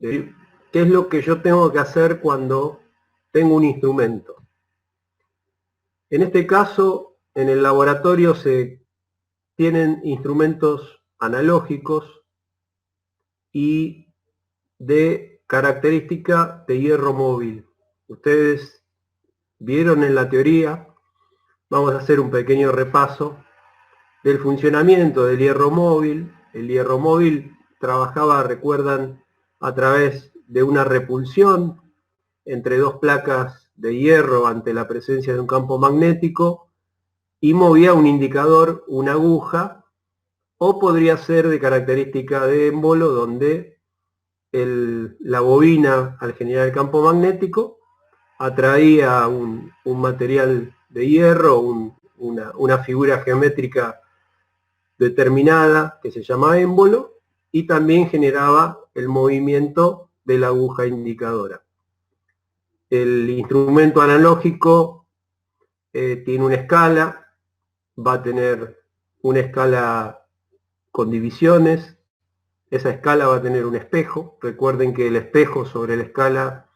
¿Qué es lo que yo tengo que hacer cuando tengo un instrumento? En este caso, en el laboratorio se tienen instrumentos analógicos y de característica de hierro móvil. Ustedes vieron en la teoría, vamos a hacer un pequeño repaso del funcionamiento del hierro móvil. El hierro móvil trabajaba, recuerdan, a través de una repulsión entre dos placas de hierro ante la presencia de un campo magnético y movía un indicador, una aguja, o podría ser de característica de émbolo, donde la bobina, al generar el campo magnético, atraía un material de hierro, una figura geométrica determinada que se llama émbolo, y también generaba el movimiento de la aguja indicadora. El instrumento analógico tiene una escala, va a tener una escala con divisiones, esa escala va a tener un espejo. Recuerden que el espejo sobre la escala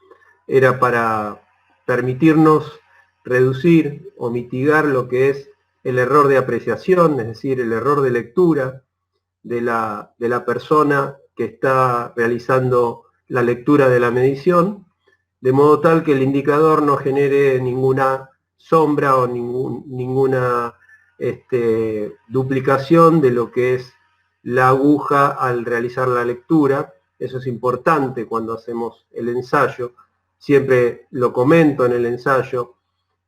era para permitirnos reducir o mitigar lo que es el error de apreciación, es decir, el error de lectura de la persona que está realizando la lectura de la medición, de modo tal que el indicador no genere ninguna sombra o ninguna duplicación de lo que es la aguja al realizar la lectura. Eso es importante cuando hacemos el ensayo. Siempre lo comento en el ensayo.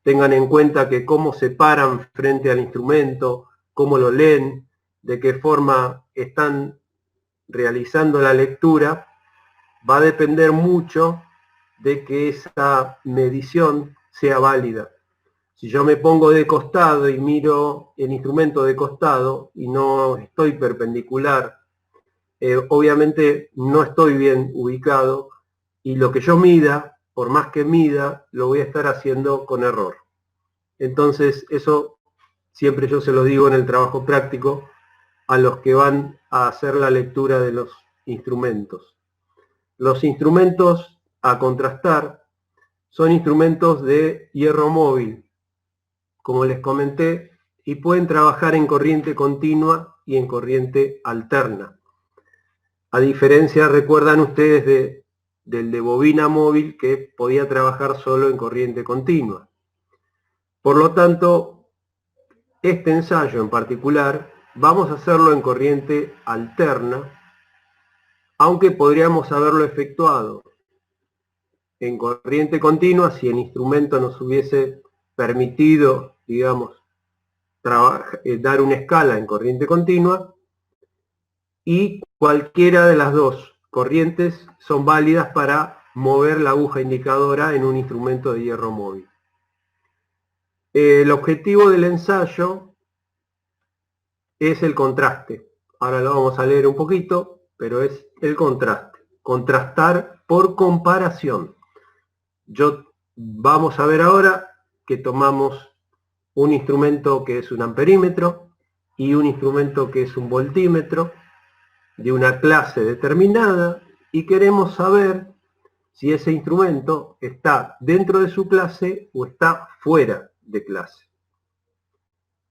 Tengan en cuenta que cómo se paran frente al instrumento, cómo lo leen, de qué forma están realizando la lectura, va a depender mucho de que esa medición sea válida. Si yo me pongo de costado y miro el instrumento de costado y no estoy perpendicular, obviamente no estoy bien ubicado, y lo que yo mida, por más que mida, lo voy a estar haciendo con error. Entonces, eso siempre yo se lo digo en el trabajo práctico a los que van a hacer la lectura de los instrumentos. Los instrumentos a contrastar son instrumentos de hierro móvil, como les comenté, y pueden trabajar en corriente continua y en corriente alterna. A diferencia, recuerdan ustedes, del de bobina móvil, que podía trabajar solo en corriente continua. Por lo tanto, este ensayo en particular vamos a hacerlo en corriente alterna, aunque podríamos haberlo efectuado en corriente continua si el instrumento nos hubiese permitido, digamos, dar una escala en corriente continua, y cualquiera de las dos corrientes son válidas para mover la aguja indicadora en un instrumento de hierro móvil. El objetivo del ensayo es el contraste. Ahora lo vamos a leer un poquito, pero es el contraste. Contrastar por comparación. Vamos a ver ahora que tomamos un instrumento que es un amperímetro y un instrumento que es un voltímetro de una clase determinada, y queremos saber si ese instrumento está dentro de su clase o está fuera de clase.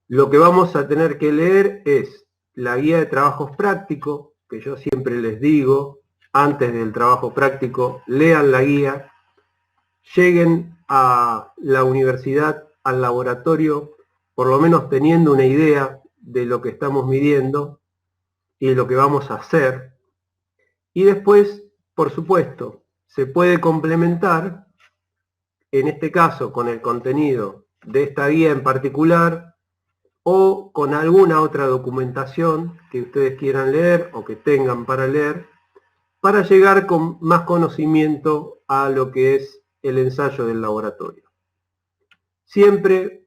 Lo que vamos a tener que leer es la guía de trabajos prácticos, que yo siempre les digo, antes del trabajo práctico, lean la guía, lleguen a la universidad, al laboratorio, por lo menos teniendo una idea de lo que estamos midiendo y de lo que vamos a hacer. Y después, por supuesto, se puede complementar, en este caso con el contenido de esta guía en particular, o con alguna otra documentación que ustedes quieran leer o que tengan para leer, para llegar con más conocimiento a lo que es el ensayo del laboratorio. Siempre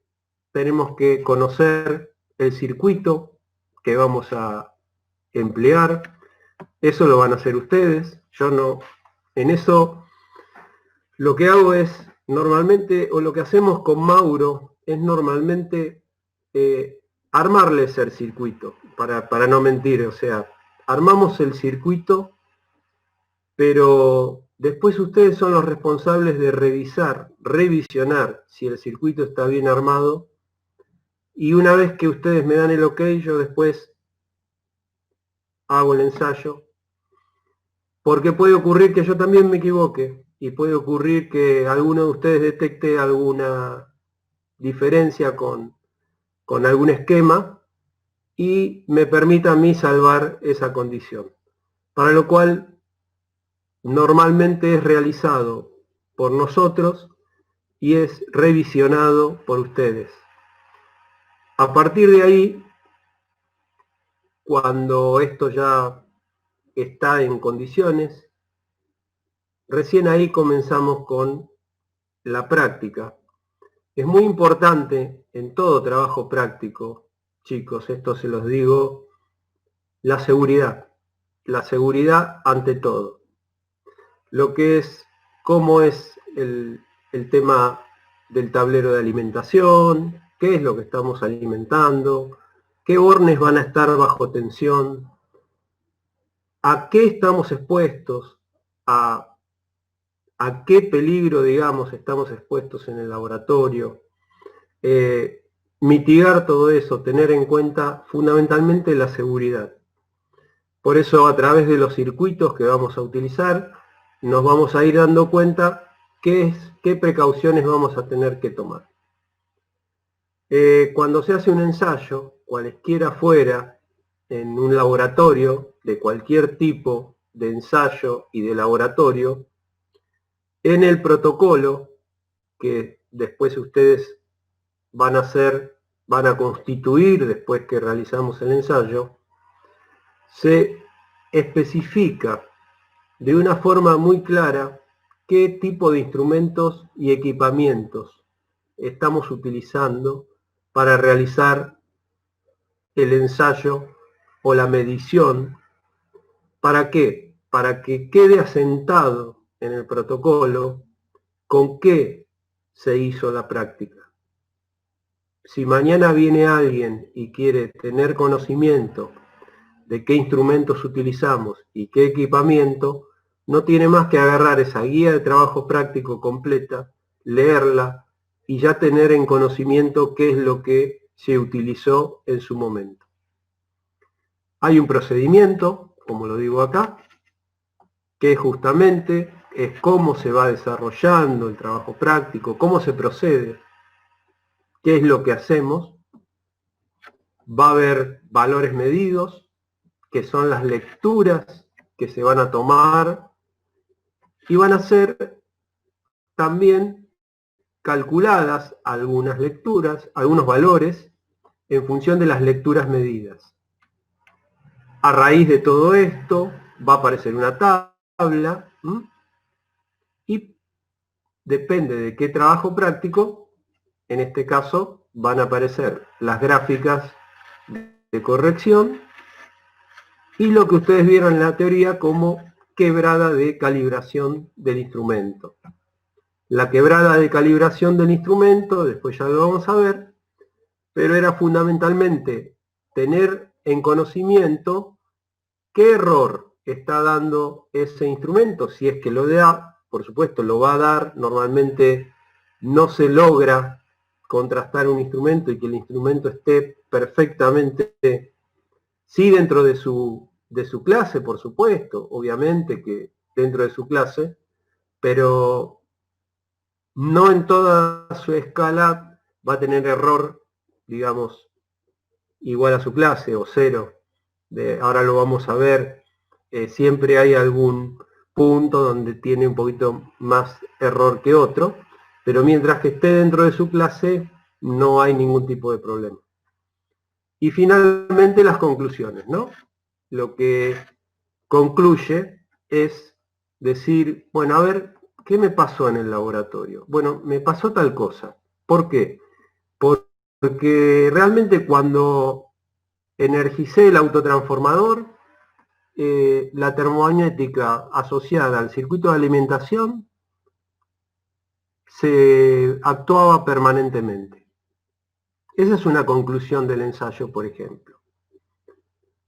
tenemos que conocer el circuito que vamos a emplear. Eso lo van a hacer ustedes. Yo no, en eso lo que hago es normalmente, o lo que hacemos con Mauro, es normalmente armarles el circuito, para no mentir. O sea, armamos el circuito pero después ustedes son los responsables de revisionar si el circuito está bien armado, y una vez que ustedes me dan el ok, yo después hago el ensayo, porque puede ocurrir que yo también me equivoque, y puede ocurrir que alguno de ustedes detecte alguna diferencia con algún esquema y me permita a mí salvar esa condición. Para lo cual normalmente es realizado por nosotros y es revisionado por ustedes. A partir de ahí, cuando esto ya está en condiciones, recién ahí comenzamos con la práctica. Es muy importante en todo trabajo práctico, chicos, esto se los digo, la seguridad. La seguridad ante todo. Lo que es, cómo es el tema del tablero de alimentación, qué es lo que estamos alimentando, qué hornes van a estar bajo tensión, a qué estamos expuestos, a qué peligro, digamos, estamos expuestos en el laboratorio. Mitigar todo eso, tener en cuenta fundamentalmente la seguridad. Por eso, a través de los circuitos que vamos a utilizar, nos vamos a ir dando cuenta qué precauciones vamos a tener que tomar. Cuando se hace un ensayo, cualesquiera fuera, en un laboratorio, de cualquier tipo de ensayo y de laboratorio, en el protocolo, que después ustedes van a constituir después que realizamos el ensayo, se especifica de una forma muy clara qué tipo de instrumentos y equipamientos estamos utilizando para realizar el ensayo o la medición. ¿Para qué? Para que quede asentado en el protocolo con qué se hizo la práctica. Si mañana viene alguien y quiere tener conocimiento de qué instrumentos utilizamos y qué equipamiento, no tiene más que agarrar esa guía de trabajo práctico completa, leerla y ya tener en conocimiento qué es lo que se utilizó en su momento. Hay un procedimiento, como lo digo acá, que justamente es cómo se va desarrollando el trabajo práctico, cómo se procede, qué es lo que hacemos. Va a haber valores medidos, que son las lecturas que se van a tomar, y van a ser también calculadas algunas lecturas, algunos valores, en función de las lecturas medidas. A raíz de todo esto va a aparecer una tabla, y depende de qué trabajo práctico, en este caso van a aparecer las gráficas de corrección y lo que ustedes vieron en la teoría como quebrada de calibración del instrumento. La quebrada de calibración del instrumento, después ya lo vamos a ver, pero era fundamentalmente tener en conocimiento qué error está dando ese instrumento, si es que lo da, por supuesto lo va a dar, normalmente no se logra contrastar un instrumento y que el instrumento esté perfectamente, sí dentro de su clase, por supuesto, obviamente que dentro de su clase, pero no en toda su escala va a tener error, digamos, igual a su clase o cero. Ahora lo vamos a ver, siempre hay algún punto donde tiene un poquito más error que otro, pero mientras que esté dentro de su clase no hay ningún tipo de problema. Y finalmente las conclusiones, ¿no? Lo que concluye es decir, bueno, a ver, ¿qué me pasó en el laboratorio? Bueno, me pasó tal cosa. ¿Por qué? Porque realmente cuando energicé el autotransformador, la termomagnética asociada al circuito de alimentación se actuaba permanentemente. Esa es una conclusión del ensayo, por ejemplo.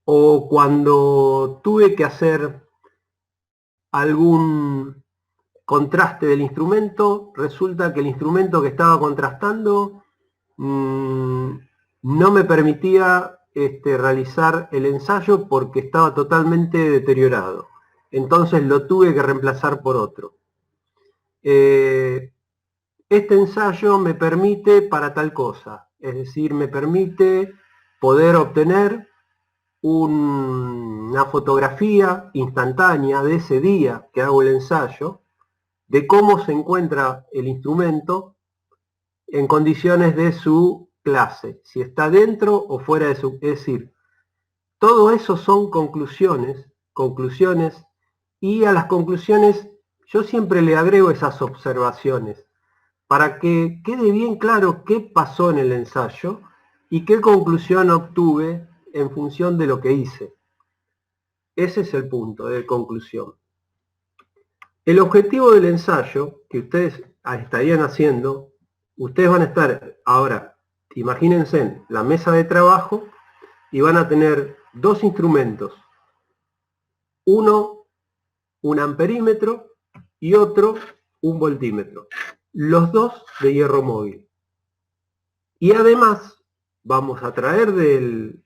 O cuando tuve que hacer algún contraste del instrumento, resulta que el instrumento que estaba contrastando no me permitía realizar el ensayo porque estaba totalmente deteriorado. Entonces lo tuve que reemplazar por otro. Este ensayo me permite para tal cosa, es decir, me permite poder obtener una fotografía instantánea de ese día que hago el ensayo, de cómo se encuentra el instrumento en condiciones de su clase, si está dentro o fuera de su... Es decir, todo eso son conclusiones, y a las conclusiones yo siempre le agrego esas observaciones para que quede bien claro qué pasó en el ensayo y qué conclusión obtuve en función de lo que hice. Ese es el punto de conclusión. El objetivo del ensayo que ustedes estarían haciendo, ustedes van a estar ahora, imagínense en la mesa de trabajo y van a tener dos instrumentos. Uno, un amperímetro y otro, un voltímetro. Los dos de hierro móvil. Y además vamos a traer del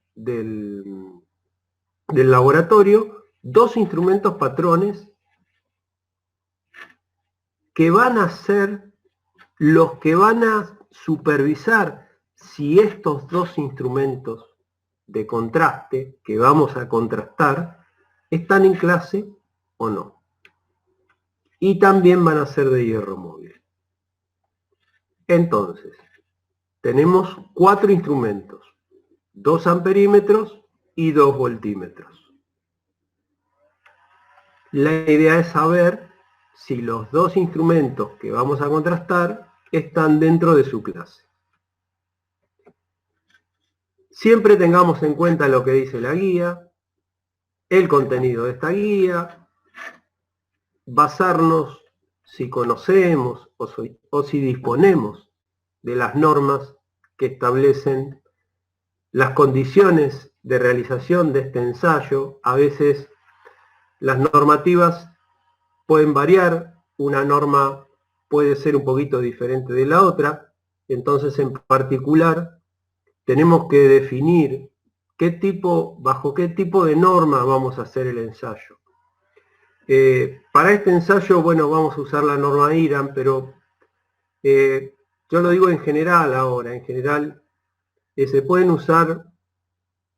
laboratorio dos instrumentos patrones que van a ser los que van a supervisar si estos dos instrumentos de contraste que vamos a contrastar están en clase o no. Y también van a ser de hierro móvil. Entonces, tenemos 4 instrumentos, 2 amperímetros y 2 voltímetros. La idea es saber si los dos instrumentos que vamos a contrastar están dentro de su clase. Siempre tengamos en cuenta lo que dice la guía, el contenido de esta guía, basarnos si conocemos o si disponemos de las normas que establecen las condiciones de realización de este ensayo. A veces las normativas pueden variar, una norma puede ser un poquito diferente de la otra, entonces en particular tenemos que definir bajo qué tipo de norma vamos a hacer el ensayo. Para este ensayo, bueno, vamos a usar la norma IRAM, pero yo lo digo en general ahora, en general se pueden usar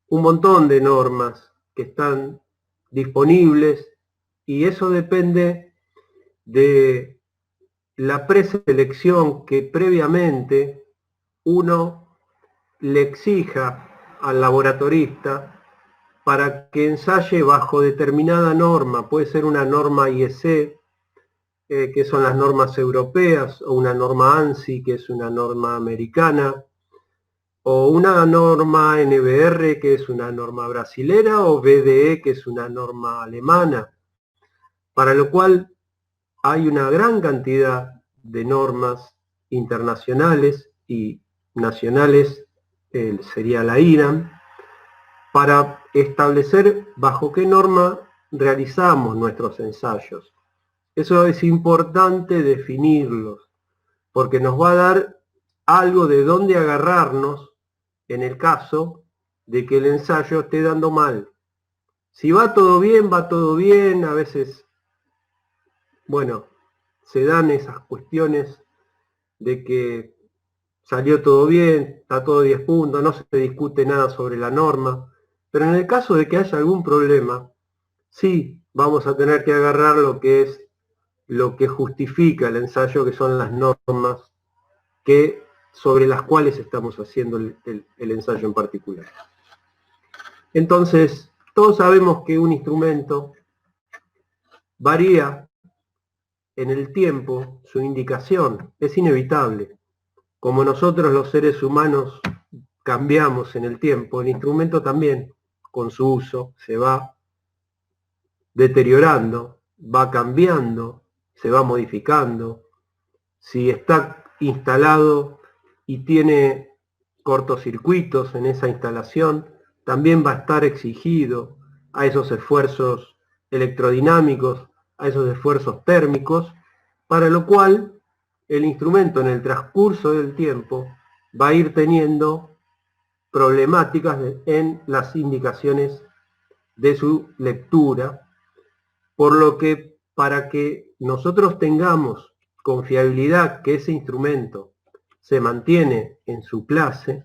un montón de normas que están disponibles y eso depende de la preselección que previamente uno le exija al laboratorista para que ensaye bajo determinada norma. Puede ser una norma IEC, que son las normas europeas, o una norma ANSI, que es una norma americana, o una norma NBR, que es una norma brasilera, o BDE, que es una norma alemana, para lo cual hay una gran cantidad de normas internacionales y nacionales, sería la IRAM, para establecer bajo qué norma realizamos nuestros ensayos. Eso es importante definirlos, porque nos va a dar algo de dónde agarrarnos en el caso de que el ensayo esté dando mal. Si va todo bien, a veces, bueno, se dan esas cuestiones de que salió todo bien, está todo 10 puntos, no se discute nada sobre la norma, pero en el caso de que haya algún problema, sí vamos a tener que agarrar lo que es lo que justifica el ensayo, que son las normas sobre las cuales estamos haciendo el ensayo en particular. Entonces, todos sabemos que un instrumento varía en el tiempo, su indicación, es inevitable. Como nosotros los seres humanos cambiamos en el tiempo, el instrumento también, con su uso, se va deteriorando, va cambiando, se va modificando. Si está instalado y tiene cortocircuitos en esa instalación, también va a estar exigido a esos esfuerzos electrodinámicos a esos esfuerzos térmicos, para lo cual el instrumento en el transcurso del tiempo va a ir teniendo problemáticas en las indicaciones de su lectura, por lo que para que nosotros tengamos con fiabilidad que ese instrumento se mantiene en su clase,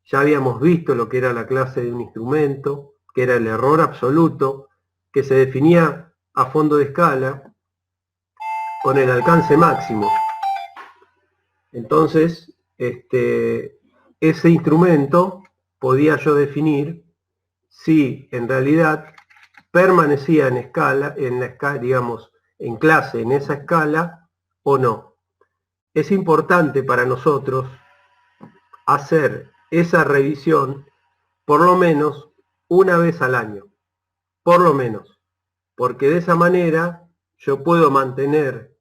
ya habíamos visto lo que era la clase de un instrumento, que era el error absoluto, que se definía a fondo de escala con el alcance máximo. Entonces, ese instrumento podía yo definir si en realidad permanecía en escala, digamos, en clase, en esa escala, o no. Es importante para nosotros hacer esa revisión por lo menos una vez al año, por lo menos, porque de esa manera yo puedo mantener,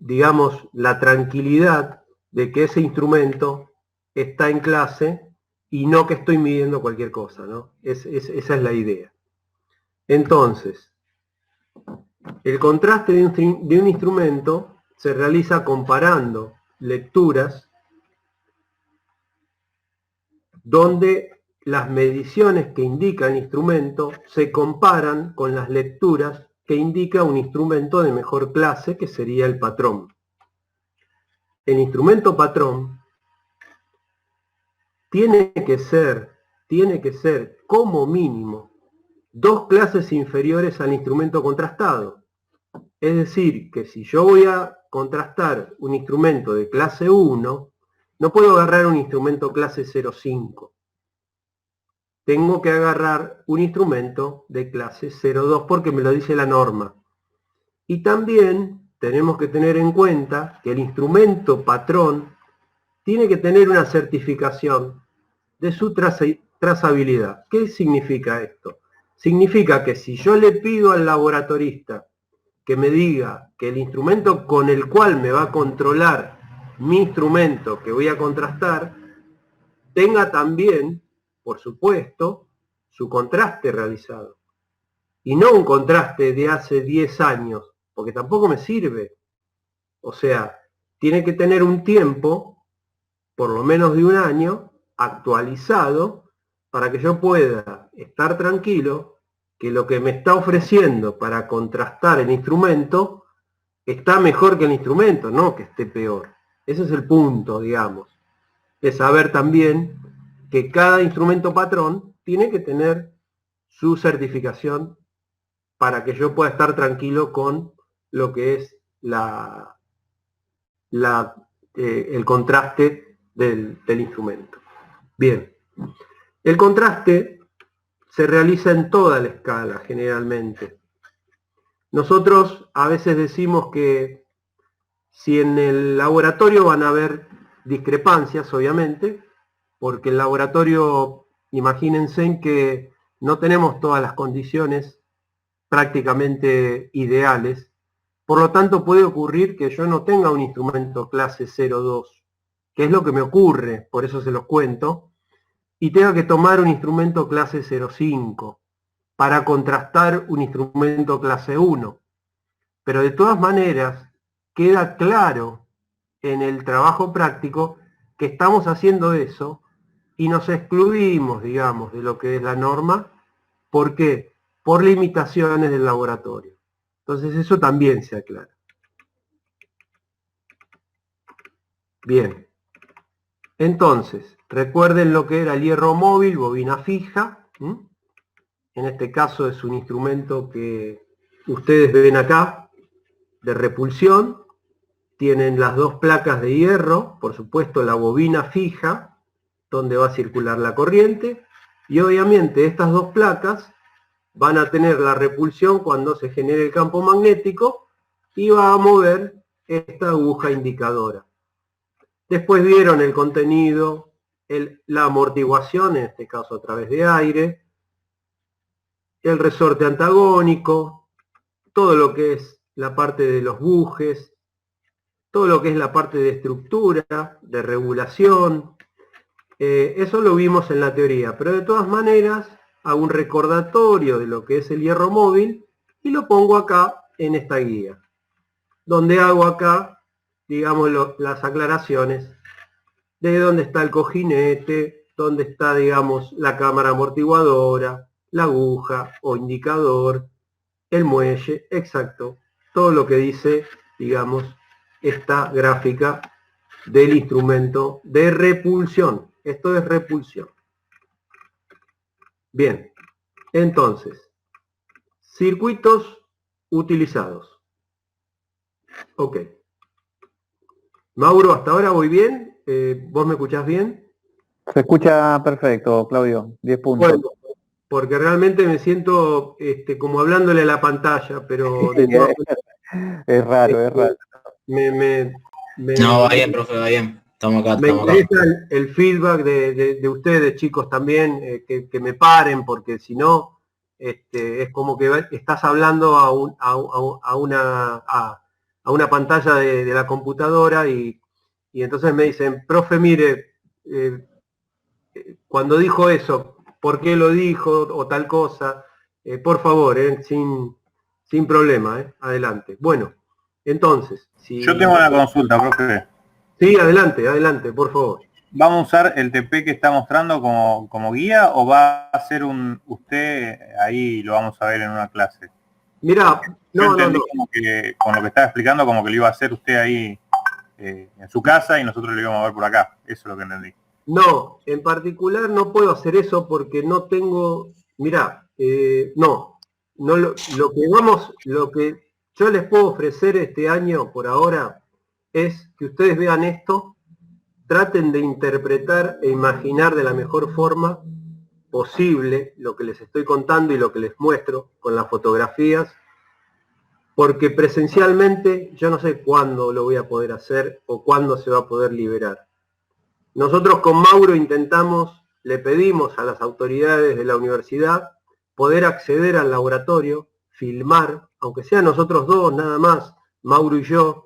digamos, la tranquilidad de que ese instrumento está en clase y no que estoy midiendo cualquier cosa, ¿no? Esa es la idea. Entonces, el contraste de un instrumento se realiza comparando lecturas donde las mediciones que indica el instrumento se comparan con las lecturas que indica un instrumento de mejor clase, que sería el patrón. El instrumento patrón tiene que ser como mínimo 2 clases inferiores al instrumento contrastado. Es decir, que si yo voy a contrastar un instrumento de clase 1, no puedo agarrar un instrumento clase 0,5. Tengo que agarrar un instrumento de clase 0,2 porque me lo dice la norma. Y también tenemos que tener en cuenta que el instrumento patrón tiene que tener una certificación de su trazabilidad. ¿Qué significa esto? Significa que si yo le pido al laboratorista que me diga que el instrumento con el cual me va a controlar mi instrumento que voy a contrastar tenga también, por supuesto, su contraste realizado. Y no un contraste de hace 10 años, porque tampoco me sirve. O sea, tiene que tener un tiempo, por lo menos de un año, actualizado, para que yo pueda estar tranquilo que lo que me está ofreciendo para contrastar el instrumento está mejor que el instrumento, no que esté peor. Ese es el punto, digamos. Es saber también que cada instrumento patrón tiene que tener su certificación para que yo pueda estar tranquilo con lo que es el contraste del instrumento. Bien, el contraste se realiza en toda la escala generalmente. Nosotros a veces decimos que si en el laboratorio van a haber discrepancias, obviamente, porque el laboratorio, imagínense que no tenemos todas las condiciones prácticamente ideales, por lo tanto puede ocurrir que yo no tenga un instrumento clase 0,2, que es lo que me ocurre, por eso se los cuento, y tenga que tomar un instrumento clase 0,5 para contrastar un instrumento clase 1. Pero de todas maneras, queda claro en el trabajo práctico que estamos haciendo eso y nos excluimos, digamos, de lo que es la norma. ¿Por qué? Por limitaciones del laboratorio. Entonces eso también se aclara. Bien. Entonces, recuerden lo que era el hierro móvil, bobina fija. En este caso es un instrumento que ustedes ven acá, de repulsión. Tienen las 2 placas de hierro, por supuesto la bobina fija, donde va a circular la corriente, y obviamente estas 2 placas van a tener la repulsión cuando se genere el campo magnético y va a mover esta aguja indicadora. Después vieron el contenido, la amortiguación, en este caso a través de aire, el resorte antagónico, todo lo que es la parte de los bujes, todo lo que es la parte de estructura, de regulación. Eso lo vimos en la teoría, pero de todas maneras, hago un recordatorio de lo que es el hierro móvil y lo pongo acá en esta guía, donde hago acá, digamos, las aclaraciones de dónde está el cojinete, dónde está, digamos, la cámara amortiguadora, la aguja o indicador, el muelle, exacto, todo lo que dice, digamos, esta gráfica del instrumento de repulsión. Esto es repulsión. Bien, entonces, circuitos utilizados. Ok. Mauro, ¿hasta ahora voy bien? ¿Vos me escuchás bien? Se escucha perfecto, Claudio, 10 puntos. Bueno, porque realmente me siento como hablándole a la pantalla, pero de Sí, es raro, es raro. No, va bien, profe, va bien. Estamos acá, Me estamos acá. interesa el feedback de ustedes, chicos, también, que me paren, porque si no, es como que estás hablando a una pantalla de la computadora y entonces me dicen, profe, mire, cuando dijo eso, ¿por qué lo dijo? O tal cosa. Por favor, sin problema, adelante. Bueno, entonces, si... Yo tengo una consulta, profe. Sí, adelante, por favor. ¿Vamos a usar el TP que está mostrando como guía o va a ser usted ahí lo vamos a ver en una clase? Mira, yo entendí como que con lo que estaba explicando como que lo iba a hacer usted ahí en su casa y nosotros lo íbamos a ver por acá. Eso es lo que entendí. No, en particular no puedo hacer eso porque no tengo, mirá, no lo que yo les puedo ofrecer este año por ahora es que ustedes vean esto, traten de interpretar e imaginar de la mejor forma posible lo que les estoy contando y lo que les muestro con las fotografías, porque presencialmente yo no sé cuándo lo voy a poder hacer o cuándo se va a poder liberar. Nosotros con Mauro intentamos, le pedimos a las autoridades de la universidad poder acceder al laboratorio, filmar, aunque sea nosotros dos nada más, Mauro y yo,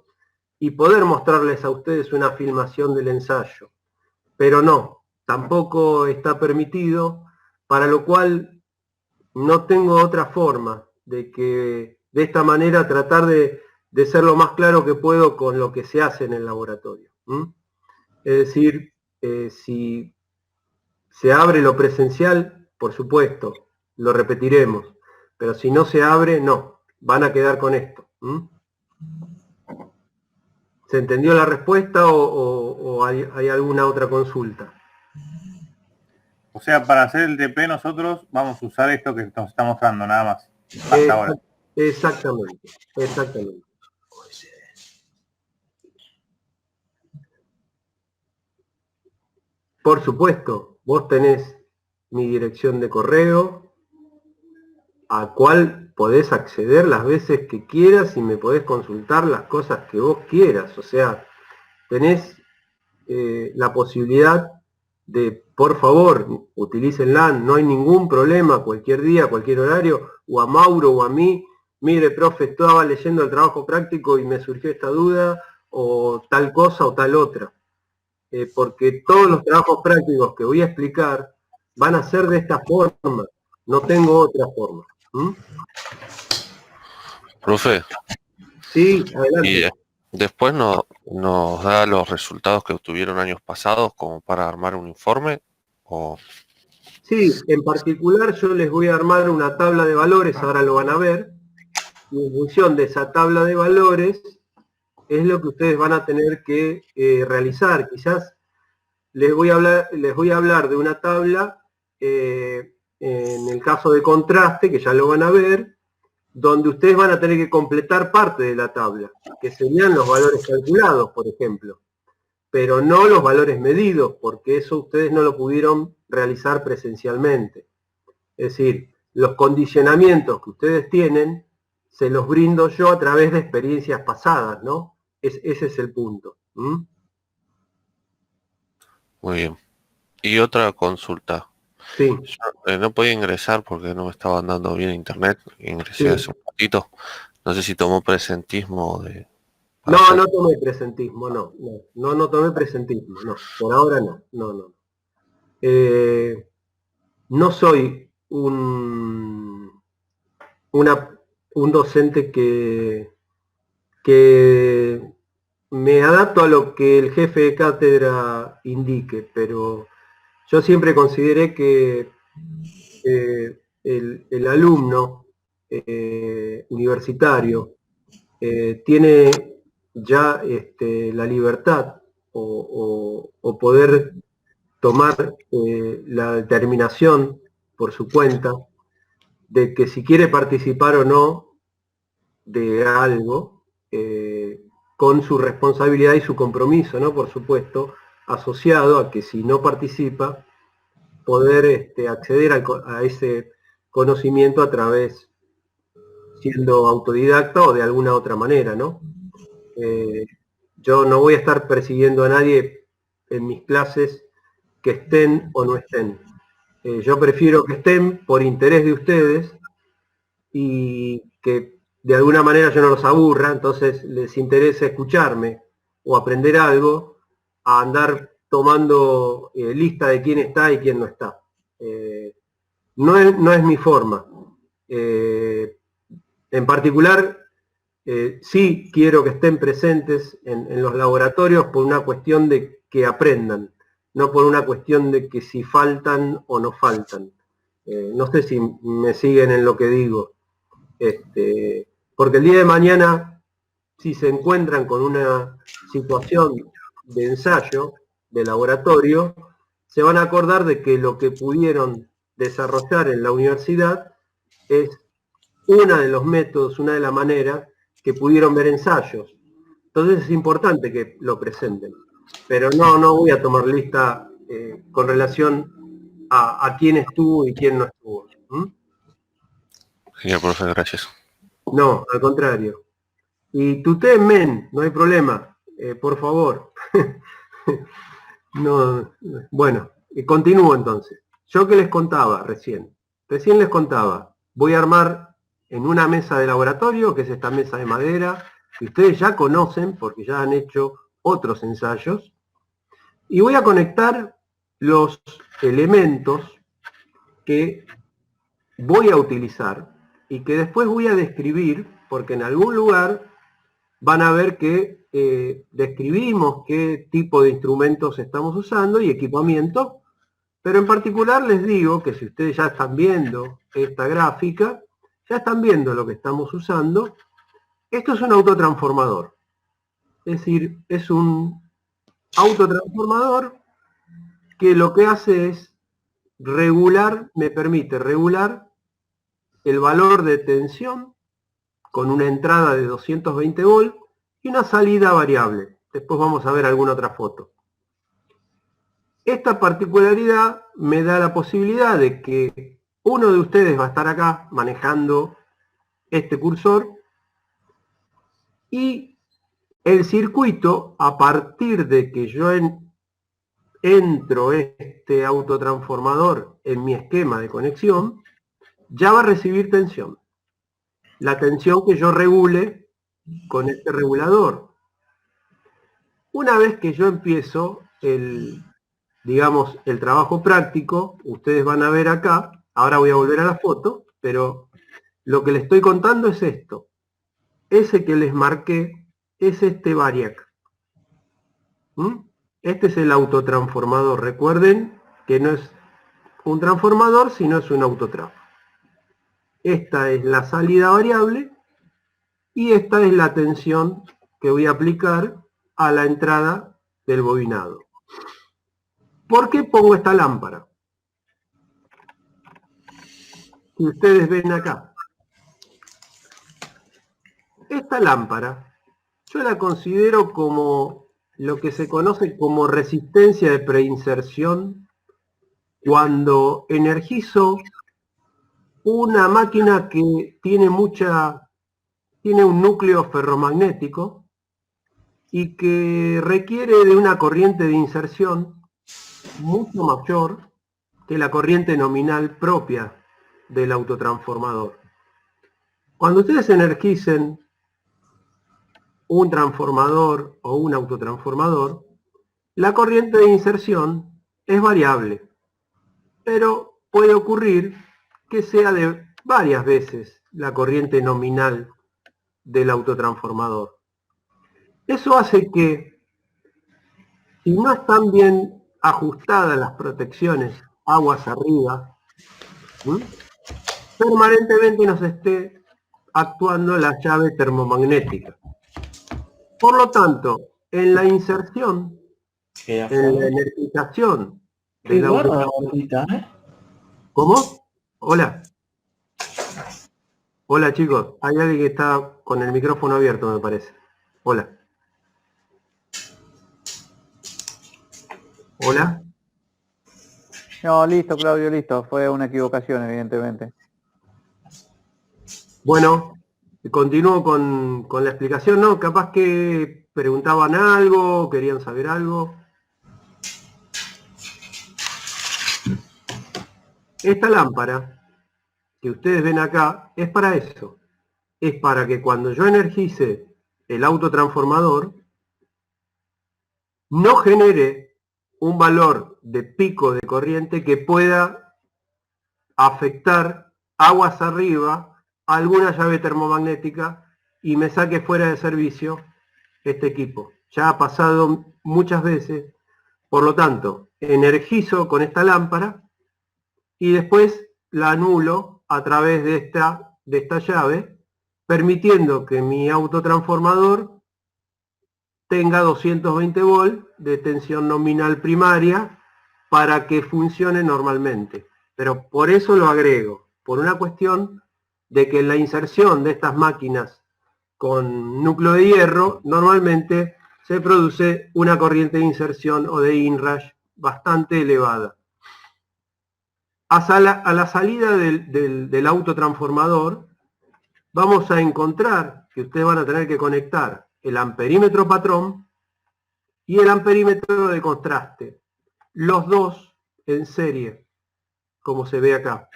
y poder mostrarles a ustedes una filmación del ensayo. Pero no, tampoco está permitido, para lo cual no tengo otra forma de que de esta manera tratar de ser lo más claro que puedo con lo que se hace en el laboratorio. Es decir, si se abre lo presencial, por supuesto, lo repetiremos, pero si no se abre, no, van a quedar con esto. ¿Se entendió la respuesta o hay alguna otra consulta? O sea, para hacer el TP nosotros vamos a usar esto que nos está mostrando, nada más. Hasta ahora. Exactamente. Por supuesto, vos tenés mi dirección de correo, a cual podés acceder las veces que quieras y me podés consultar las cosas que vos quieras. O sea, tenés la posibilidad de, por favor, utilícenla, no hay ningún problema, cualquier día, cualquier horario, o a Mauro o a mí, mire, profe, estaba leyendo el trabajo práctico y me surgió esta duda, o tal cosa o tal otra. Porque todos los trabajos prácticos que voy a explicar van a ser de esta forma, no tengo otra forma. Profe. Sí, adelante. Y después nos da los resultados que obtuvieron años pasados como para armar un informe. ¿O? Sí, en particular yo les voy a armar una tabla de valores, ahora lo van a ver, y en función de esa tabla de valores es lo que ustedes van a tener que realizar. Quizás les voy a hablar de una tabla, en el caso de contraste, que ya lo van a ver, donde ustedes van a tener que completar parte de la tabla, que serían los valores calculados, por ejemplo, pero no los valores medidos, porque eso ustedes no lo pudieron realizar presencialmente. Es decir, los condicionamientos que ustedes tienen, se los brindo yo a través de experiencias pasadas, ¿no? Ese es el punto. Muy bien. Y otra consulta. Sí. Yo, no podía ingresar porque no me estaba andando bien internet. Ingresé hace un ratito. No sé si tomó presentismo de... No tomé presentismo, no tomé presentismo, no, por ahora no. No soy un docente que me adapto a lo que el jefe de cátedra indique, pero yo siempre consideré que el alumno universitario tiene ya la libertad o poder tomar la determinación por su cuenta de que si quiere participar o no de algo, con su responsabilidad y su compromiso, ¿no? Por supuesto, asociado a que si no participa, poder acceder a ese conocimiento a través, siendo autodidacta o de alguna otra manera, ¿no? Yo no voy a estar persiguiendo a nadie en mis clases que estén o no estén. Yo prefiero que estén por interés de ustedes y que de alguna manera yo no los aburra, entonces les interesa escucharme o aprender algo, a andar tomando lista de quién está y quién no está. No es mi forma. En particular, sí quiero que estén presentes en los laboratorios por una cuestión de que aprendan, no por una cuestión de que si faltan o no faltan. No sé si me siguen en lo que digo. Porque el día de mañana, si se encuentran con una situación de ensayo, de laboratorio, se van a acordar de que lo que pudieron desarrollar en la universidad es uno de los métodos, una de las maneras que pudieron ver ensayos. Entonces es importante que lo presenten. Pero no voy a tomar lista con relación a quién estuvo y quién no estuvo. Genial, profe, gracias. No, al contrario. Y men, no hay problema, por favor. No, bueno, continúo entonces. Yo que les contaba recién les contaba, voy a armar en una mesa de laboratorio, que es esta mesa de madera, que ustedes ya conocen porque ya han hecho otros ensayos, y voy a conectar los elementos que voy a utilizar y que después voy a describir, porque en algún lugar van a ver que describimos qué tipo de instrumentos estamos usando y equipamiento, pero en particular les digo que si ustedes ya están viendo esta gráfica, ya están viendo lo que estamos usando. Esto es un autotransformador, es decir, es un autotransformador que lo que hace es regular, me permite regular el valor de tensión con una entrada de 220 volts y una salida variable. Después vamos a ver alguna otra foto. Esta particularidad me da la posibilidad de que uno de ustedes va a estar acá manejando este cursor y el circuito, a partir de que yo entro este autotransformador en mi esquema de conexión, ya va a recibir tensión. La tensión que yo regule con este regulador. Una vez que yo empiezo el trabajo práctico, ustedes van a ver acá, ahora voy a volver a la foto, pero lo que les estoy contando es esto. Ese que les marqué es este variac. Este es el autotransformador. Recuerden que no es un transformador, sino es un autotrans. Esta es la salida variable y esta es la tensión que voy a aplicar a la entrada del bobinado. ¿Por qué pongo esta lámpara? Si ustedes ven acá, esta lámpara yo la considero como lo que se conoce como resistencia de preinserción cuando energizo una máquina que tiene un núcleo ferromagnético y que requiere de una corriente de inserción mucho mayor que la corriente nominal propia del autotransformador. Cuando ustedes energicen un transformador o un autotransformador, la corriente de inserción es variable, pero puede ocurrir que sea de varias veces la corriente nominal del autotransformador. Eso hace que, si no están bien ajustadas las protecciones aguas arriba, permanentemente nos esté actuando la llave termomagnética. Por lo tanto, en la inserción, en la energización del autotransformador. ¿Cómo? Hola. Hola chicos, hay alguien que está con el micrófono abierto, me parece. Hola. Hola. No, listo, Claudio, listo. Fue una equivocación, evidentemente. Bueno, continúo con la explicación, ¿no? Capaz que preguntaban algo, querían saber algo. Esta lámpara que ustedes ven acá es para eso. Es para que cuando yo energice el autotransformador, no genere un valor de pico de corriente que pueda afectar aguas arriba a alguna llave termomagnética y me saque fuera de servicio este equipo. Ya ha pasado muchas veces, por lo tanto, energizo con esta lámpara y después la anulo a través de esta llave, permitiendo que mi autotransformador tenga 220 volts de tensión nominal primaria para que funcione normalmente. Pero por eso lo agrego, por una cuestión de que en la inserción de estas máquinas con núcleo de hierro, normalmente se produce una corriente de inserción o de inrush bastante elevada. A la salida del autotransformador, vamos a encontrar que ustedes van a tener que conectar el amperímetro patrón y el amperímetro de contraste, los dos en serie, como se ve acá,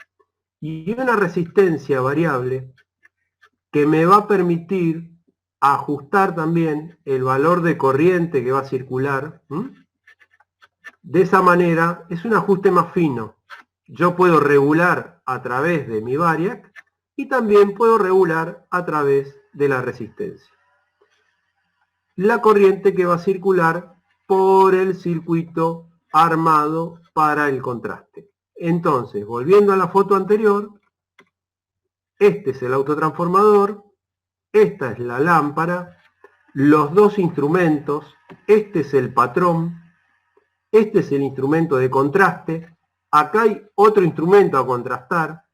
y una resistencia variable que me va a permitir ajustar también el valor de corriente que va a circular. De esa manera es un ajuste más fino. Yo puedo regular a través de mi variac y también puedo regular a través de la resistencia la corriente que va a circular por el circuito armado para el contraste. Entonces, volviendo a la foto anterior, este es el autotransformador, esta es la lámpara, los dos instrumentos, este es el patrón, este es el instrumento de contraste, acá hay otro instrumento a contrastar,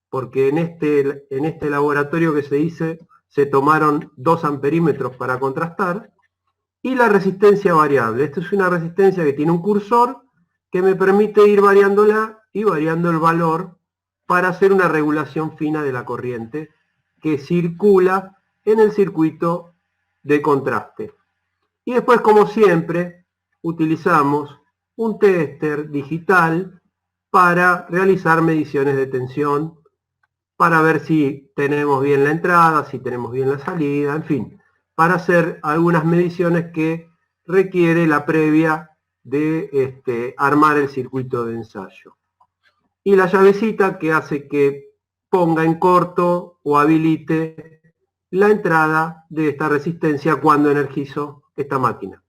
porque en este laboratorio que se hizo, se tomaron 2 amperímetros para contrastar, y la resistencia variable. Esta es una resistencia que tiene un cursor que me permite ir variándola y variando el valor para hacer una regulación fina de la corriente que circula en el circuito de contraste. Y después, como siempre, utilizamos un tester digital para realizar mediciones de tensión, para ver si tenemos bien la entrada, si tenemos bien la salida, en fin, para hacer algunas mediciones que requiere la previa de armar el circuito de ensayo. Y la llavecita que hace que ponga en corto o habilite la entrada de esta resistencia cuando energizo esta máquina.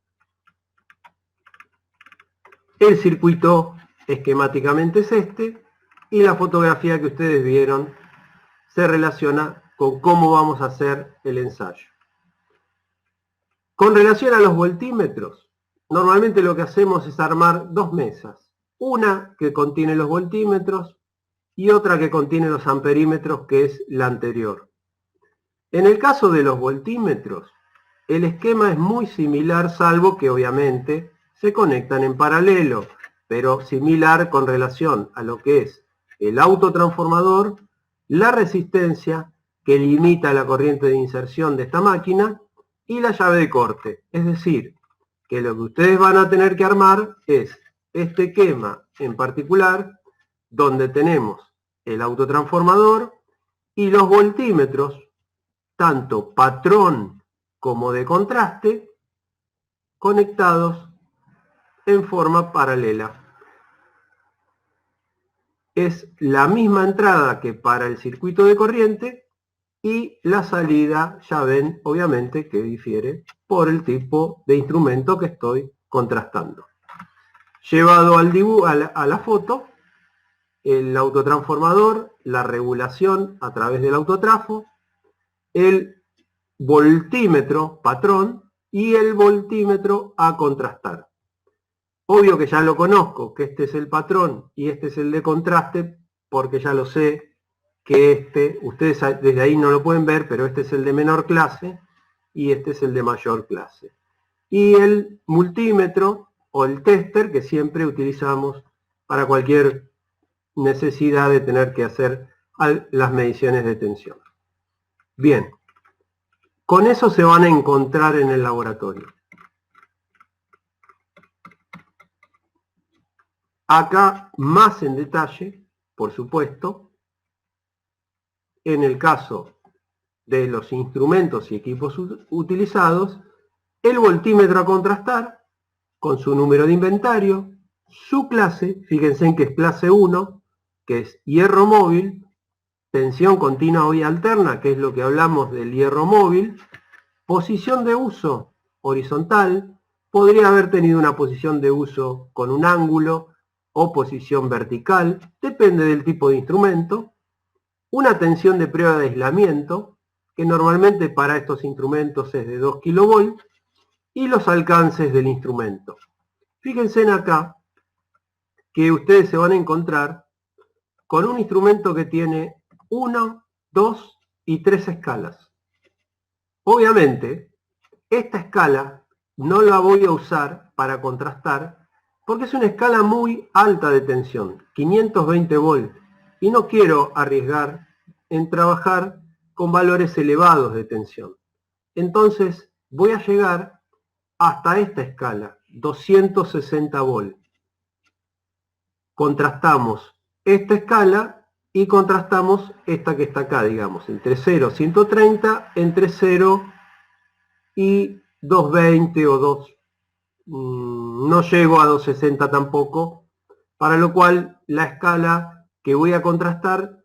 El circuito esquemáticamente es este y la fotografía que ustedes vieron se relaciona con cómo vamos a hacer el ensayo. Con relación a los voltímetros, normalmente lo que hacemos es armar 2 mesas. Una que contiene los voltímetros y otra que contiene los amperímetros, que es la anterior. En el caso de los voltímetros, el esquema es muy similar, salvo que obviamente se conectan en paralelo, pero similar con relación a lo que es el autotransformador, la resistencia que limita la corriente de inserción de esta máquina y la llave de corte. Es decir, que lo que ustedes van a tener que armar es este esquema en particular, donde tenemos el autotransformador y los voltímetros, tanto patrón como de contraste, conectados en forma paralela. es la misma entrada que para el circuito de corriente y la salida, ya ven, obviamente, que difiere por el tipo de instrumento que estoy contrastando. Llevado al dibujo, a la foto, el autotransformador, la regulación a través del autotrafo, el voltímetro patrón y el voltímetro a contrastar. Obvio que ya lo conozco, que este es el patrón y este es el de contraste, porque ya lo sé que este, ustedes desde ahí no lo pueden ver, pero este es el de menor clase y este es el de mayor clase. Y el multímetro o el tester que siempre utilizamos para cualquier necesidad de tener que hacer las mediciones de tensión. Bien, con eso se van a encontrar en el laboratorio. Acá más en detalle, por supuesto, en el caso de los instrumentos y equipos utilizados, el voltímetro a contrastar con su número de inventario, su clase, fíjense en que es clase 1, que es hierro móvil, tensión continua o alterna, que es lo que hablamos del hierro móvil, posición de uso horizontal, podría haber tenido una posición de uso con un ángulo o posición vertical, depende del tipo de instrumento, una tensión de prueba de aislamiento, que normalmente para estos instrumentos es de 2 kV, y los alcances del instrumento. Fíjense en acá que ustedes se van a encontrar con un instrumento que tiene 1, 2 y 3 escalas. Obviamente, esta escala no la voy a usar para contrastar porque es una escala muy alta de tensión, 520 volt, y no quiero arriesgar en trabajar con valores elevados de tensión. Entonces voy a llegar hasta esta escala, 260 volt. Contrastamos esta escala y contrastamos esta que está acá, digamos, entre 0 y 130, entre 0 y 220 o 2. No llego a 260 tampoco, para lo cual la escala que voy a contrastar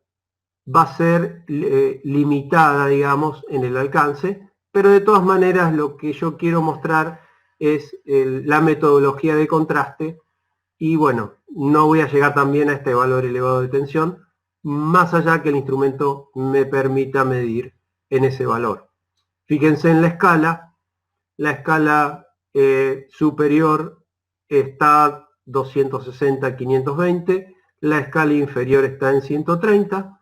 va a ser limitada, digamos, en el alcance, pero de todas maneras lo que yo quiero mostrar es la metodología de contraste y bueno, no voy a llegar también a este valor elevado de tensión, más allá que el instrumento me permita medir en ese valor. Fíjense en la escala superior está 260-520, la escala inferior está en 130,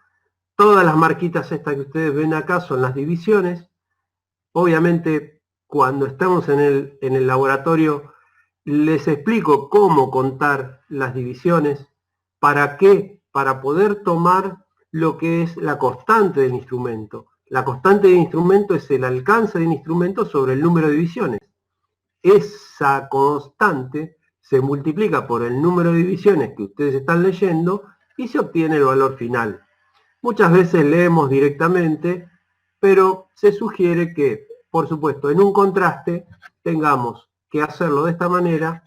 todas las marquitas estas que ustedes ven acá son las divisiones. Obviamente cuando estamos en el laboratorio les explico cómo contar las divisiones, ¿para qué? Para poder tomar lo que es la constante del instrumento. La constante del instrumento es el alcance del instrumento sobre el número de divisiones. Esa constante se multiplica por el número de divisiones que ustedes están leyendo y se obtiene el valor final. Muchas veces leemos directamente, pero se sugiere que, por supuesto, en un contraste tengamos que hacerlo de esta manera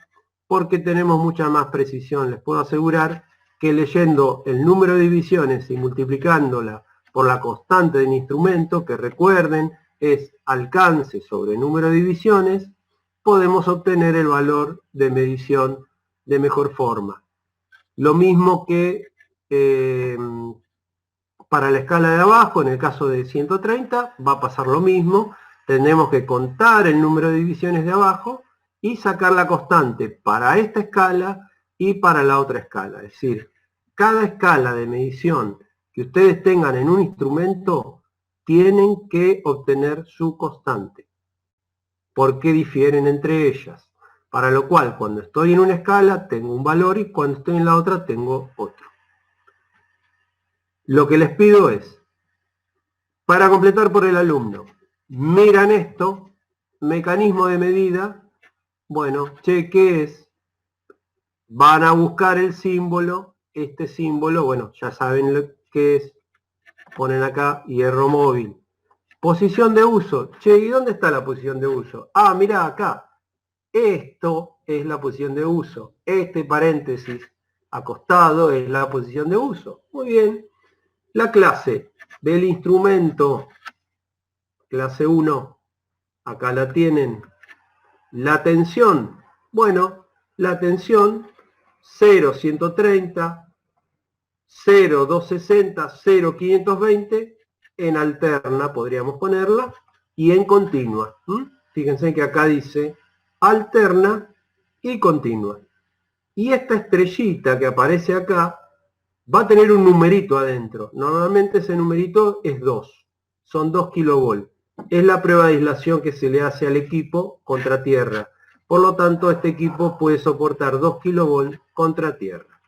porque tenemos mucha más precisión. Les puedo asegurar que leyendo el número de divisiones y multiplicándola por la constante del instrumento, que recuerden es alcance sobre número de divisiones, podemos obtener el valor de medición de mejor forma. Lo mismo que para la escala de abajo, en el caso de 130, va a pasar lo mismo. Tenemos que contar el número de divisiones de abajo y sacar la constante para esta escala y para la otra escala. Es decir, cada escala de medición que ustedes tengan en un instrumento tienen que obtener su constante. ¿Por qué difieren entre ellas? Para lo cual, cuando estoy en una escala tengo un valor y cuando estoy en la otra tengo otro. Lo que les pido es, para completar por el alumno, miran esto, mecanismo de medida, bueno, che, ¿qué es? Van a buscar el símbolo, este símbolo, bueno, ya saben lo que es, ponen acá hierro móvil. Posición de uso, che, ¿y dónde está la posición de uso? Ah, mirá acá, esto es la posición de uso, este paréntesis acostado es la posición de uso. Muy bien. La clase del instrumento, clase 1, acá la tienen. La tensión, bueno, la tensión 0,130, 0,260, 0,520, en alterna podríamos ponerla, y en continua. Fíjense que acá dice alterna y continua. Y esta estrellita que aparece acá va a tener un numerito adentro. Normalmente ese numerito es 2. Son 2 kilovolt. Es la prueba de aislación que se le hace al equipo contra tierra. Por lo tanto, este equipo puede soportar 2 kilovolt contra tierra.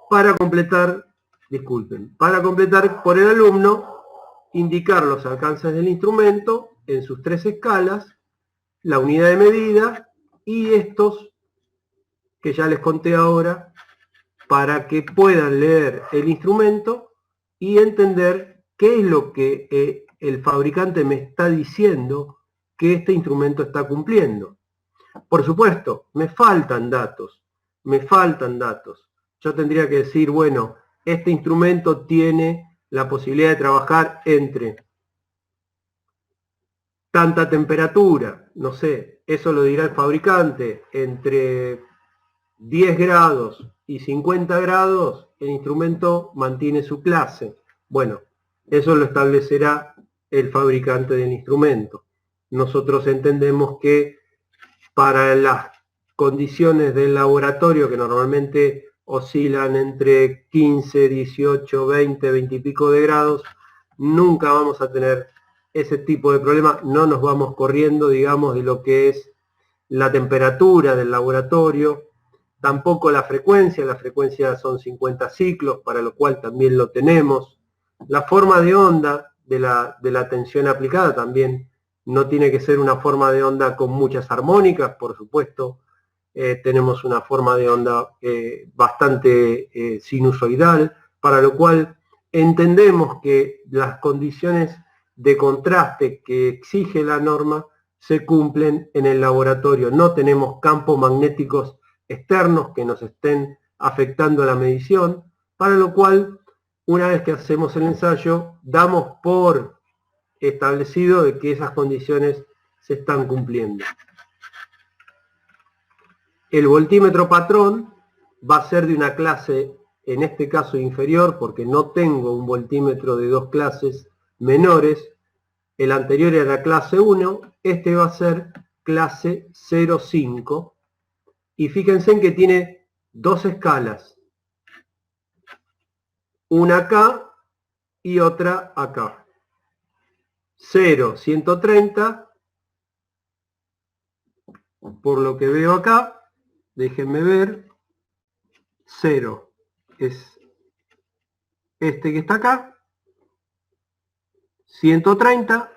Para completar, disculpen, para completar por el alumno, indicar los alcances del instrumento en sus 3 escalas, la unidad de medida y estos que ya les conté ahora, para que puedan leer el instrumento y entender qué es lo que el fabricante me está diciendo que este instrumento está cumpliendo. Por supuesto, me faltan datos. Yo tendría que decir, bueno, este instrumento tiene la posibilidad de trabajar entre tanta temperatura, no sé, eso lo dirá el fabricante, entre 10 grados y 50 grados, el instrumento mantiene su clase. Bueno, eso lo establecerá el fabricante del instrumento. Nosotros entendemos que para las condiciones del laboratorio, que normalmente oscilan entre 15, 18, 20, 20 y pico de grados, nunca vamos a tener ese tipo de problema. No nos vamos corriendo, digamos, de lo que es la temperatura del laboratorio, tampoco la frecuencia son 50 ciclos, para lo cual también lo tenemos. La forma de onda de la tensión aplicada también no tiene que ser una forma de onda con muchas armónicas, por supuesto. Tenemos una forma de onda bastante sinusoidal, para lo cual entendemos que las condiciones de contraste que exige la norma se cumplen en el laboratorio. No tenemos campos magnéticos externos que nos estén afectando la medición, para lo cual, una vez que hacemos el ensayo, damos por establecido de que esas condiciones se están cumpliendo. El voltímetro patrón va a ser de una clase, en este caso inferior, porque no tengo un voltímetro de 2 clases menores. El anterior era clase 1, este va a ser clase 0,5. Y fíjense en que tiene 2 escalas. Una acá y otra acá. 0, 130, por lo que veo acá, déjenme ver, 0 es este que está acá, 130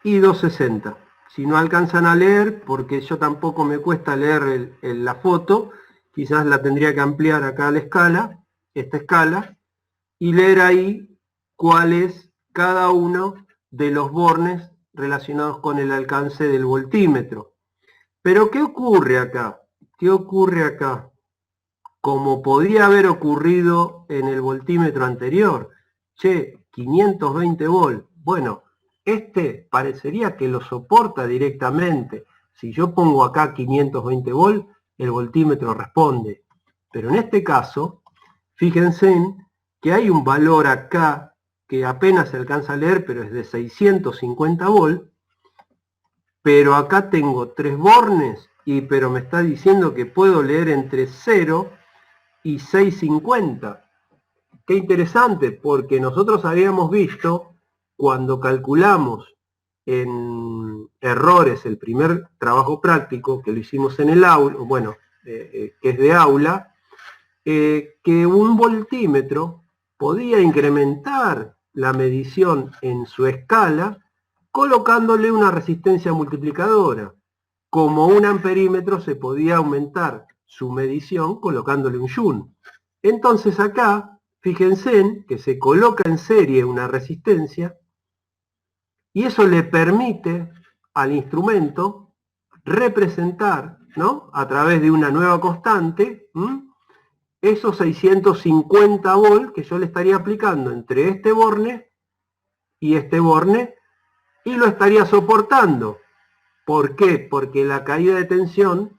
y 260. Si no alcanzan a leer, porque yo tampoco me cuesta leer la foto, quizás la tendría que ampliar acá a la escala, esta escala, y leer ahí cuál es cada uno de los bornes relacionados con el alcance del voltímetro. Pero ¿qué ocurre acá? ¿Qué ocurre acá? Como podría haber ocurrido en el voltímetro anterior. Che, 520 volt. Bueno, este parecería que lo soporta directamente. Si yo pongo acá 520 volt, el voltímetro responde. Pero en este caso, fíjense que hay un valor acá que apenas se alcanza a leer, pero es de 650 volt. Pero acá tengo 3 bornes, pero me está diciendo que puedo leer entre 0 y 650. Qué interesante, porque nosotros habíamos visto, cuando calculamos en errores el primer trabajo práctico, que lo hicimos en el aula, bueno, que es de aula, que un voltímetro podía incrementar la medición en su escala colocándole una resistencia multiplicadora. Como un amperímetro se podía aumentar su medición colocándole un shunt. Entonces acá, fíjense que se coloca en serie una resistencia y eso le permite al instrumento representar ¿no? A través de una nueva constante, esos 650 volts que yo le estaría aplicando entre este borne y este borne, y lo estaría soportando. ¿Por qué? Porque la caída de tensión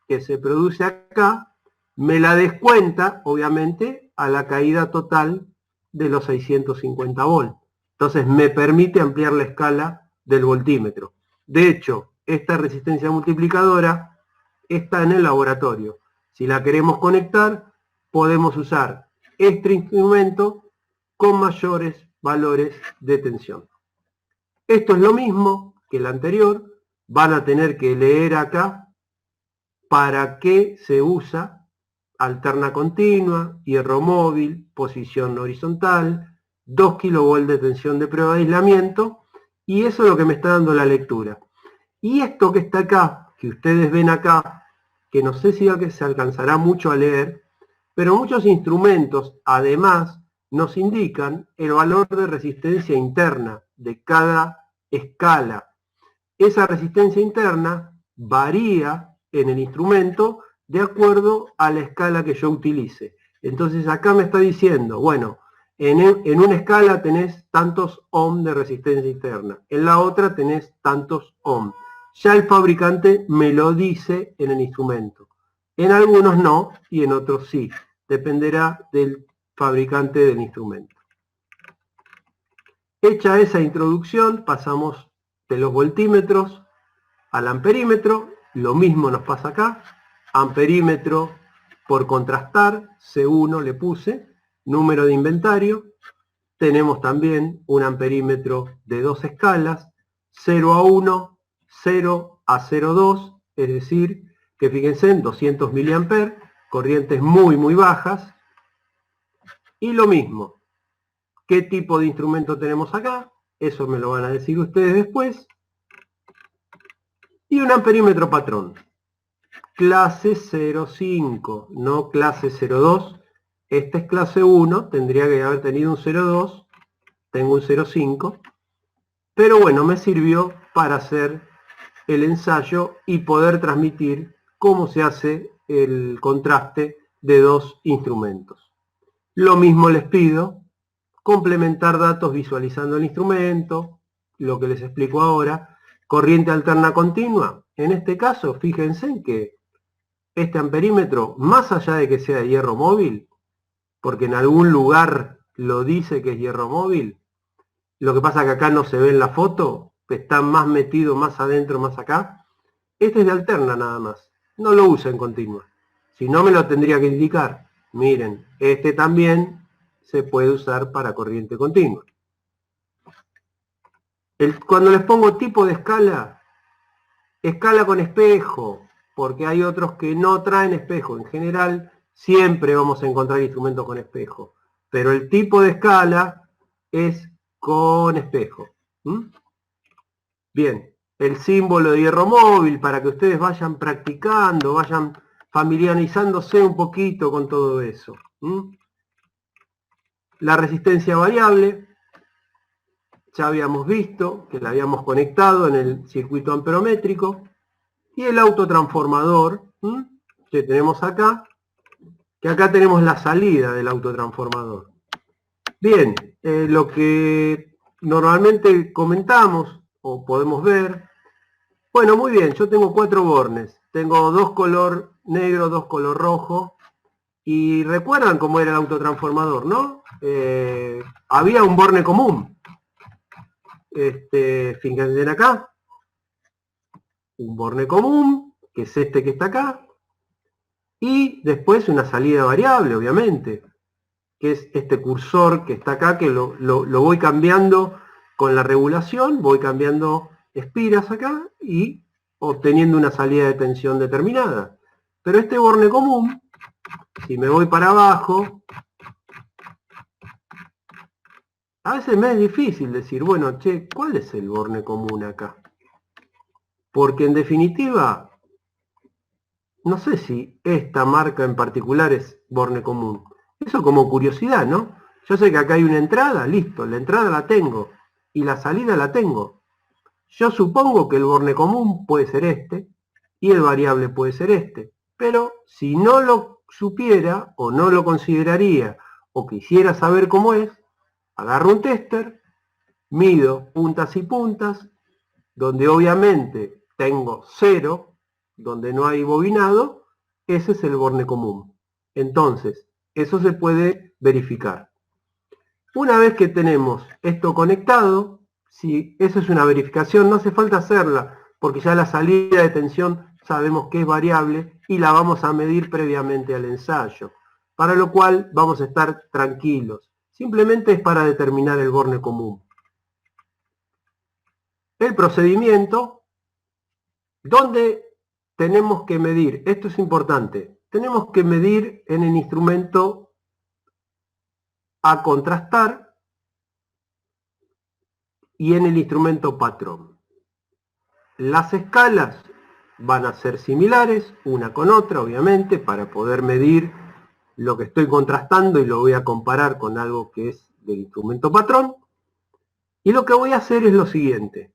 que se produce acá me la descuenta, obviamente, a la caída total de los 650 volts. Entonces me permite ampliar la escala del voltímetro. De hecho, esta resistencia multiplicadora está en el laboratorio. Si la queremos conectar, podemos usar este instrumento con mayores valores de tensión. Esto es lo mismo que el anterior. Van a tener que leer acá para qué se usa alterna continua, hierro móvil, posición horizontal, 2 kV de tensión de prueba de aislamiento, y eso es lo que me está dando la lectura. Y esto que está acá, que ustedes ven acá, que no sé si se alcanzará mucho a leer, pero muchos instrumentos además nos indican el valor de resistencia interna de cada escala. Esa resistencia interna varía en el instrumento de acuerdo a la escala que yo utilice. Entonces acá me está diciendo, bueno, en una escala tenés tantos ohm de resistencia interna, en la otra tenés tantos ohm. Ya el fabricante me lo dice en el instrumento. En algunos no y en otros sí. Dependerá del fabricante del instrumento. Hecha esa introducción, pasamos de los voltímetros al amperímetro. Lo mismo nos pasa acá. Amperímetro por contrastar, C1 le puse, número de inventario. Tenemos también un amperímetro de 2 escalas, 0 a 1, 0 a 0,2, es decir, que fíjense en 200 mA, corrientes muy bajas. Y lo mismo, ¿qué tipo de instrumento tenemos acá? Eso me lo van a decir ustedes después. Y un amperímetro patrón. Clase 0,5, no clase 0,2. Esta es clase 1, tendría que haber tenido un 0,2. Tengo un 0,5. Pero bueno, me sirvió para hacer el ensayo y poder transmitir cómo se hace el contraste de dos instrumentos. Lo mismo les pido, complementar datos visualizando el instrumento, lo que les explico ahora, corriente alterna continua. En este caso, fíjense en que este amperímetro, más allá de que sea hierro móvil, porque en algún lugar lo dice que es hierro móvil, lo que pasa que acá no se ve en la foto, está más metido, más adentro, más acá. Este es de alterna nada más, no lo usa en continua. Si no me lo tendría que indicar. Miren, este también se puede usar para corriente continua. Cuando les pongo tipo de escala, escala con espejo, porque hay otros que no traen espejo. En general, siempre vamos a encontrar instrumentos con espejo. Pero el tipo de escala es con espejo. Bien, el símbolo de hierro móvil para que ustedes vayan practicando, vayan familiarizándose un poquito con todo eso. La resistencia variable, ya habíamos visto que la habíamos conectado en el circuito amperométrico. Y el autotransformador que tenemos acá, que acá tenemos la salida del autotransformador. Bien, lo que normalmente comentamos o podemos ver, bueno, muy bien, yo tengo 4 bornes, tengo 2 color negro, 2 color rojo, y recuerdan cómo era el autotransformador, ¿no? Había un borne común, fíjense acá, un borne común, que es este que está acá, y después una salida variable, obviamente, que es este cursor que está acá, que lo voy cambiando con la regulación, voy cambiando espiras acá y obteniendo una salida de tensión determinada. Pero este borne común, si me voy para abajo, a veces me es difícil decir, bueno, che, ¿cuál es el borne común acá? Porque en definitiva, no sé si esta marca en particular es borne común. Eso como curiosidad, ¿no? Yo sé que acá hay una entrada, listo, la entrada la tengo y la salida la tengo. Yo supongo que el borne común puede ser este, y el variable puede ser este. Pero si no lo supiera o no lo consideraría o quisiera saber cómo es, agarro un tester, mido puntas y puntas, donde obviamente tengo 0, donde no hay bobinado, ese es el borne común. Entonces, eso se puede verificar. Una vez que tenemos esto conectado, si eso es una verificación, no hace falta hacerla, porque ya la salida de tensión sabemos que es variable y la vamos a medir previamente al ensayo, para lo cual vamos a estar tranquilos. Simplemente es para determinar el borne común. El procedimiento, ¿dónde tenemos que medir? Esto es importante. Tenemos que medir en el instrumento a contrastar y en el instrumento patrón. Las escalas van a ser similares una con otra, obviamente, para poder medir lo que estoy contrastando y lo voy a comparar con algo que es del instrumento patrón. Y lo que voy a hacer es lo siguiente.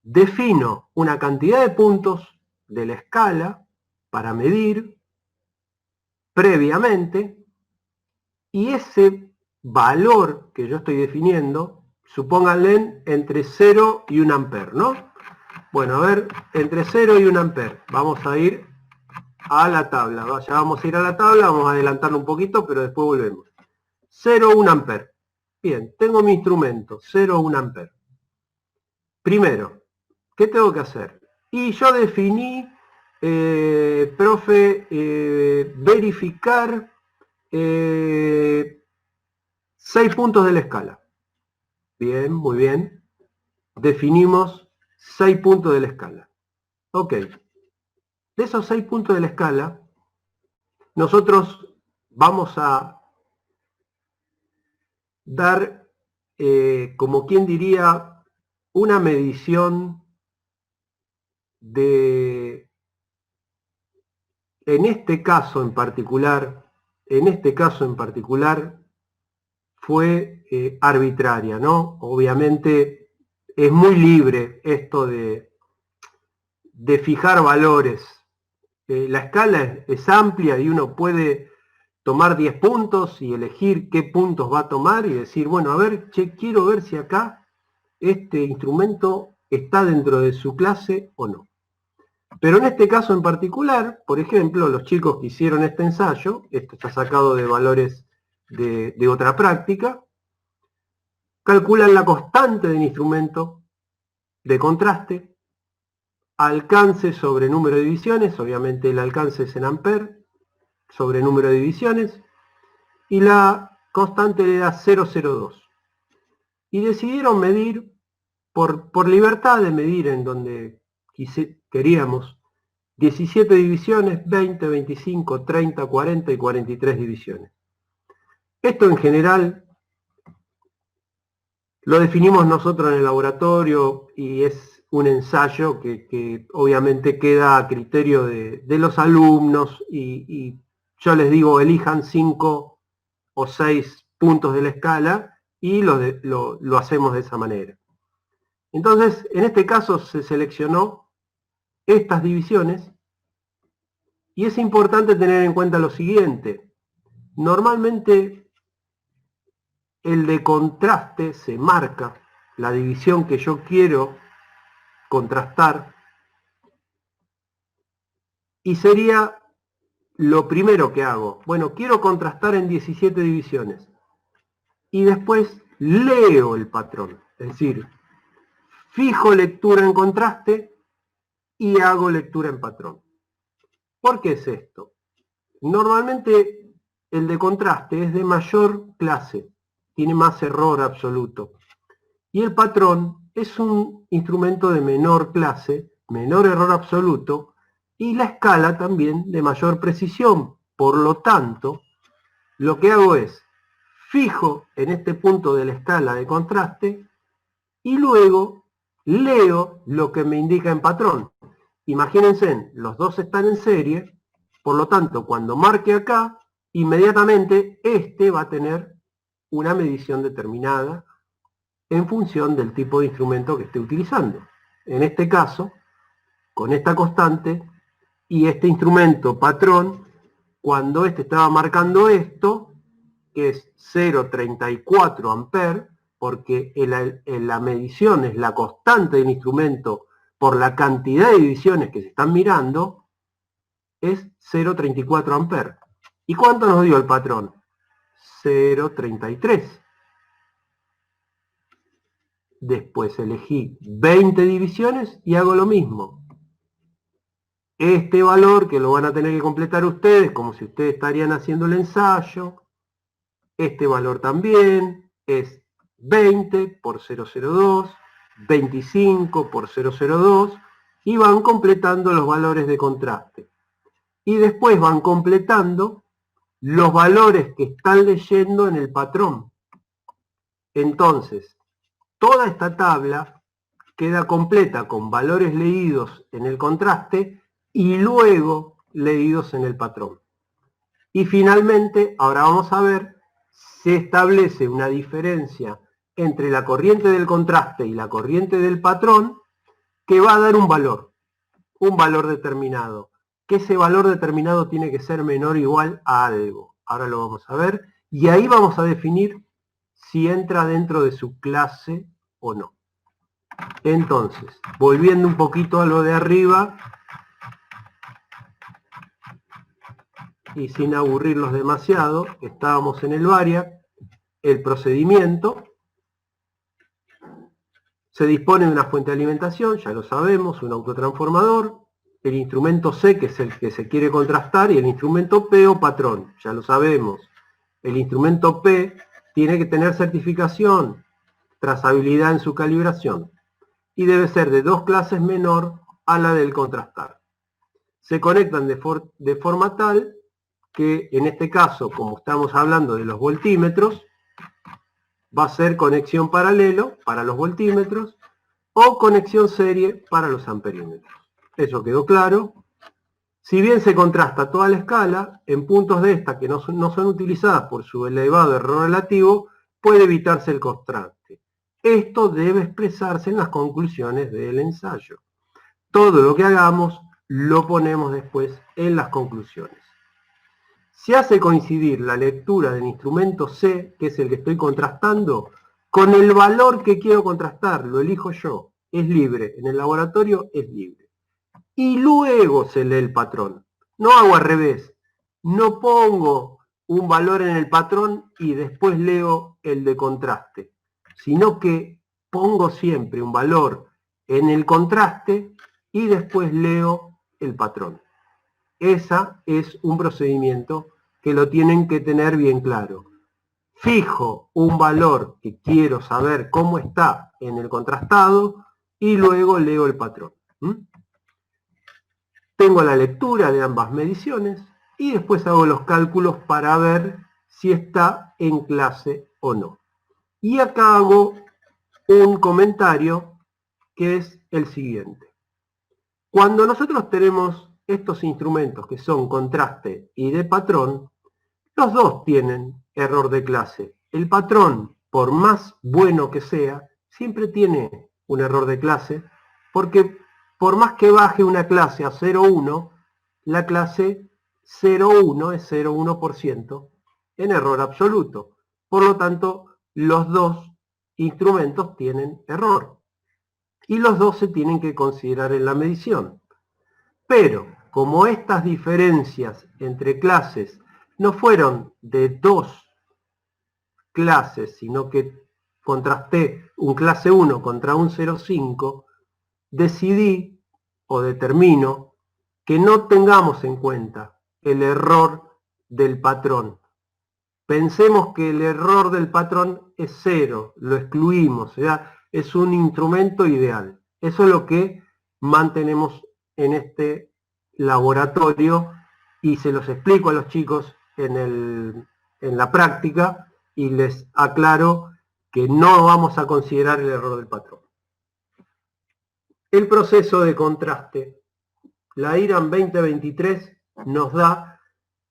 Defino una cantidad de puntos de la escala para medir previamente y ese valor que yo estoy definiendo, supónganle entre 0 y 1 ampere, ¿no? Bueno, a ver, entre 0 y 1 ampere. Vamos a ir a la tabla. Ya vamos a ir a la tabla, vamos a adelantarlo un poquito, pero después volvemos. 0, 1 ampere. Bien, tengo mi instrumento, 0, 1 ampere. Primero, ¿qué tengo que hacer? Y yo definí, verificar 6 puntos de la escala. Bien, muy bien. Definimos 6 puntos de la escala. Ok. De esos 6 puntos de la escala, nosotros vamos a dar, como quien diría, una medición de, en este caso en particular fue arbitraria, ¿no? Obviamente es muy libre esto de fijar valores. La escala es amplia y uno puede tomar 10 puntos y elegir qué puntos va a tomar y decir, bueno, a ver, che, quiero ver si acá este instrumento está dentro de su clase o no. Pero en este caso en particular, por ejemplo, los chicos que hicieron este ensayo, esto está sacado de valores de otra práctica, calculan la constante del instrumento de contraste, alcance sobre número de divisiones, obviamente el alcance es en ampere, sobre número de divisiones, y la constante le da 0,02. Y decidieron medir, por libertad de medir en donde queríamos, 17 divisiones, 20, 25, 30, 40 y 43 divisiones. Esto en general lo definimos nosotros en el laboratorio y es un ensayo que obviamente queda a criterio de los alumnos y yo les digo, elijan 5 o 6 puntos de la escala y lo hacemos de esa manera. Entonces, en este caso se seleccionó estas divisiones y es importante tener en cuenta lo siguiente. Normalmente el de contraste se marca la división que yo quiero contrastar y sería lo primero que hago. Bueno, quiero contrastar en 17 divisiones y después leo el patrón, es decir, fijo lectura en contraste y hago lectura en patrón. ¿Por qué es esto? Normalmente el de contraste es de mayor clase, tiene más error absoluto. Y el patrón es un instrumento de menor clase, menor error absoluto, y la escala también de mayor precisión. Por lo tanto, lo que hago es, fijo en este punto de la escala de contraste, y luego leo lo que me indica en patrón. Imagínense, los dos están en serie, por lo tanto, cuando marque acá, inmediatamente este va a tener una medición determinada en función del tipo de instrumento que esté utilizando. En este caso, con esta constante, Y este instrumento patrón, cuando este estaba marcando esto, que es 0,34 amperes, porque en la medición es la constante del instrumento por la cantidad de divisiones que se están mirando, es 0,34 amperes. ¿Y cuánto nos dio el patrón? 0,33. Después elegí 20 divisiones y hago lo mismo. Este valor, que lo van a tener que completar ustedes, como si ustedes estarían haciendo el ensayo, este valor también es 20 por 0,02, 25 por 0,02, y van completando los valores de contraste. Y después van completando los valores que están leyendo en el patrón. Entonces, toda esta tabla queda completa con valores leídos en el contraste y luego leídos en el patrón. Y finalmente, ahora vamos a ver, se establece una diferencia entre la corriente del contraste y la corriente del patrón que va a dar un valor determinado, que ese valor determinado tiene que ser menor o igual a algo. Ahora lo vamos a ver, y ahí vamos a definir si entra dentro de su clase o no. Entonces, volviendo un poquito a lo de arriba, y sin aburrirlos demasiado, estábamos en el variac, el procedimiento, se dispone de una fuente de alimentación, ya lo sabemos, un autotransformador, el instrumento C, que es el que se quiere contrastar, y el instrumento P o patrón, ya lo sabemos. El instrumento P tiene que tener certificación, trazabilidad en su calibración, y debe ser de 2 clases menor a la del contrastar. Se conectan de forma tal que, en este caso, como estamos hablando de los voltímetros, va a ser conexión paralelo para los voltímetros o conexión serie para los amperímetros. Eso quedó claro. Si bien se contrasta toda la escala, en puntos de esta que no son utilizadas por su elevado error relativo, puede evitarse el contraste. Esto debe expresarse en las conclusiones del ensayo. Todo lo que hagamos lo ponemos después en las conclusiones. Se hace coincidir la lectura del instrumento C, que es el que estoy contrastando, con el valor que quiero contrastar, lo elijo yo, es libre, en el laboratorio es libre. Y luego se lee el patrón. No hago al revés, no pongo un valor en el patrón y después leo el de contraste, sino que pongo siempre un valor en el contraste y después leo el patrón. Ese es un procedimiento que lo tienen que tener bien claro. Fijo un valor que quiero saber cómo está en el contrastado y luego leo el patrón. Tengo la lectura de ambas mediciones y después hago los cálculos para ver si está en clase o no. Y acá hago un comentario que es el siguiente. Cuando nosotros tenemos estos instrumentos que son contraste y de patrón, los dos tienen error de clase. El patrón, por más bueno que sea, siempre tiene un error de clase, porque por más que baje una clase a 0,1, la clase 0,1 es 0,1% en error absoluto. Por lo tanto, los dos instrumentos tienen error. Y los dos se tienen que considerar en la medición. Pero, como estas diferencias entre clases no fueron de 2 clases, sino que contrasté un clase 1 contra un 0,5, decidí o determino que no tengamos en cuenta el error del patrón. Pensemos que el error del patrón es 0, lo excluimos, o sea, es un instrumento ideal. Eso es lo que mantenemos en este laboratorio y se los explico a los chicos en la práctica y les aclaro que no vamos a considerar el error del patrón. El proceso de contraste. La IRAM 2023 nos da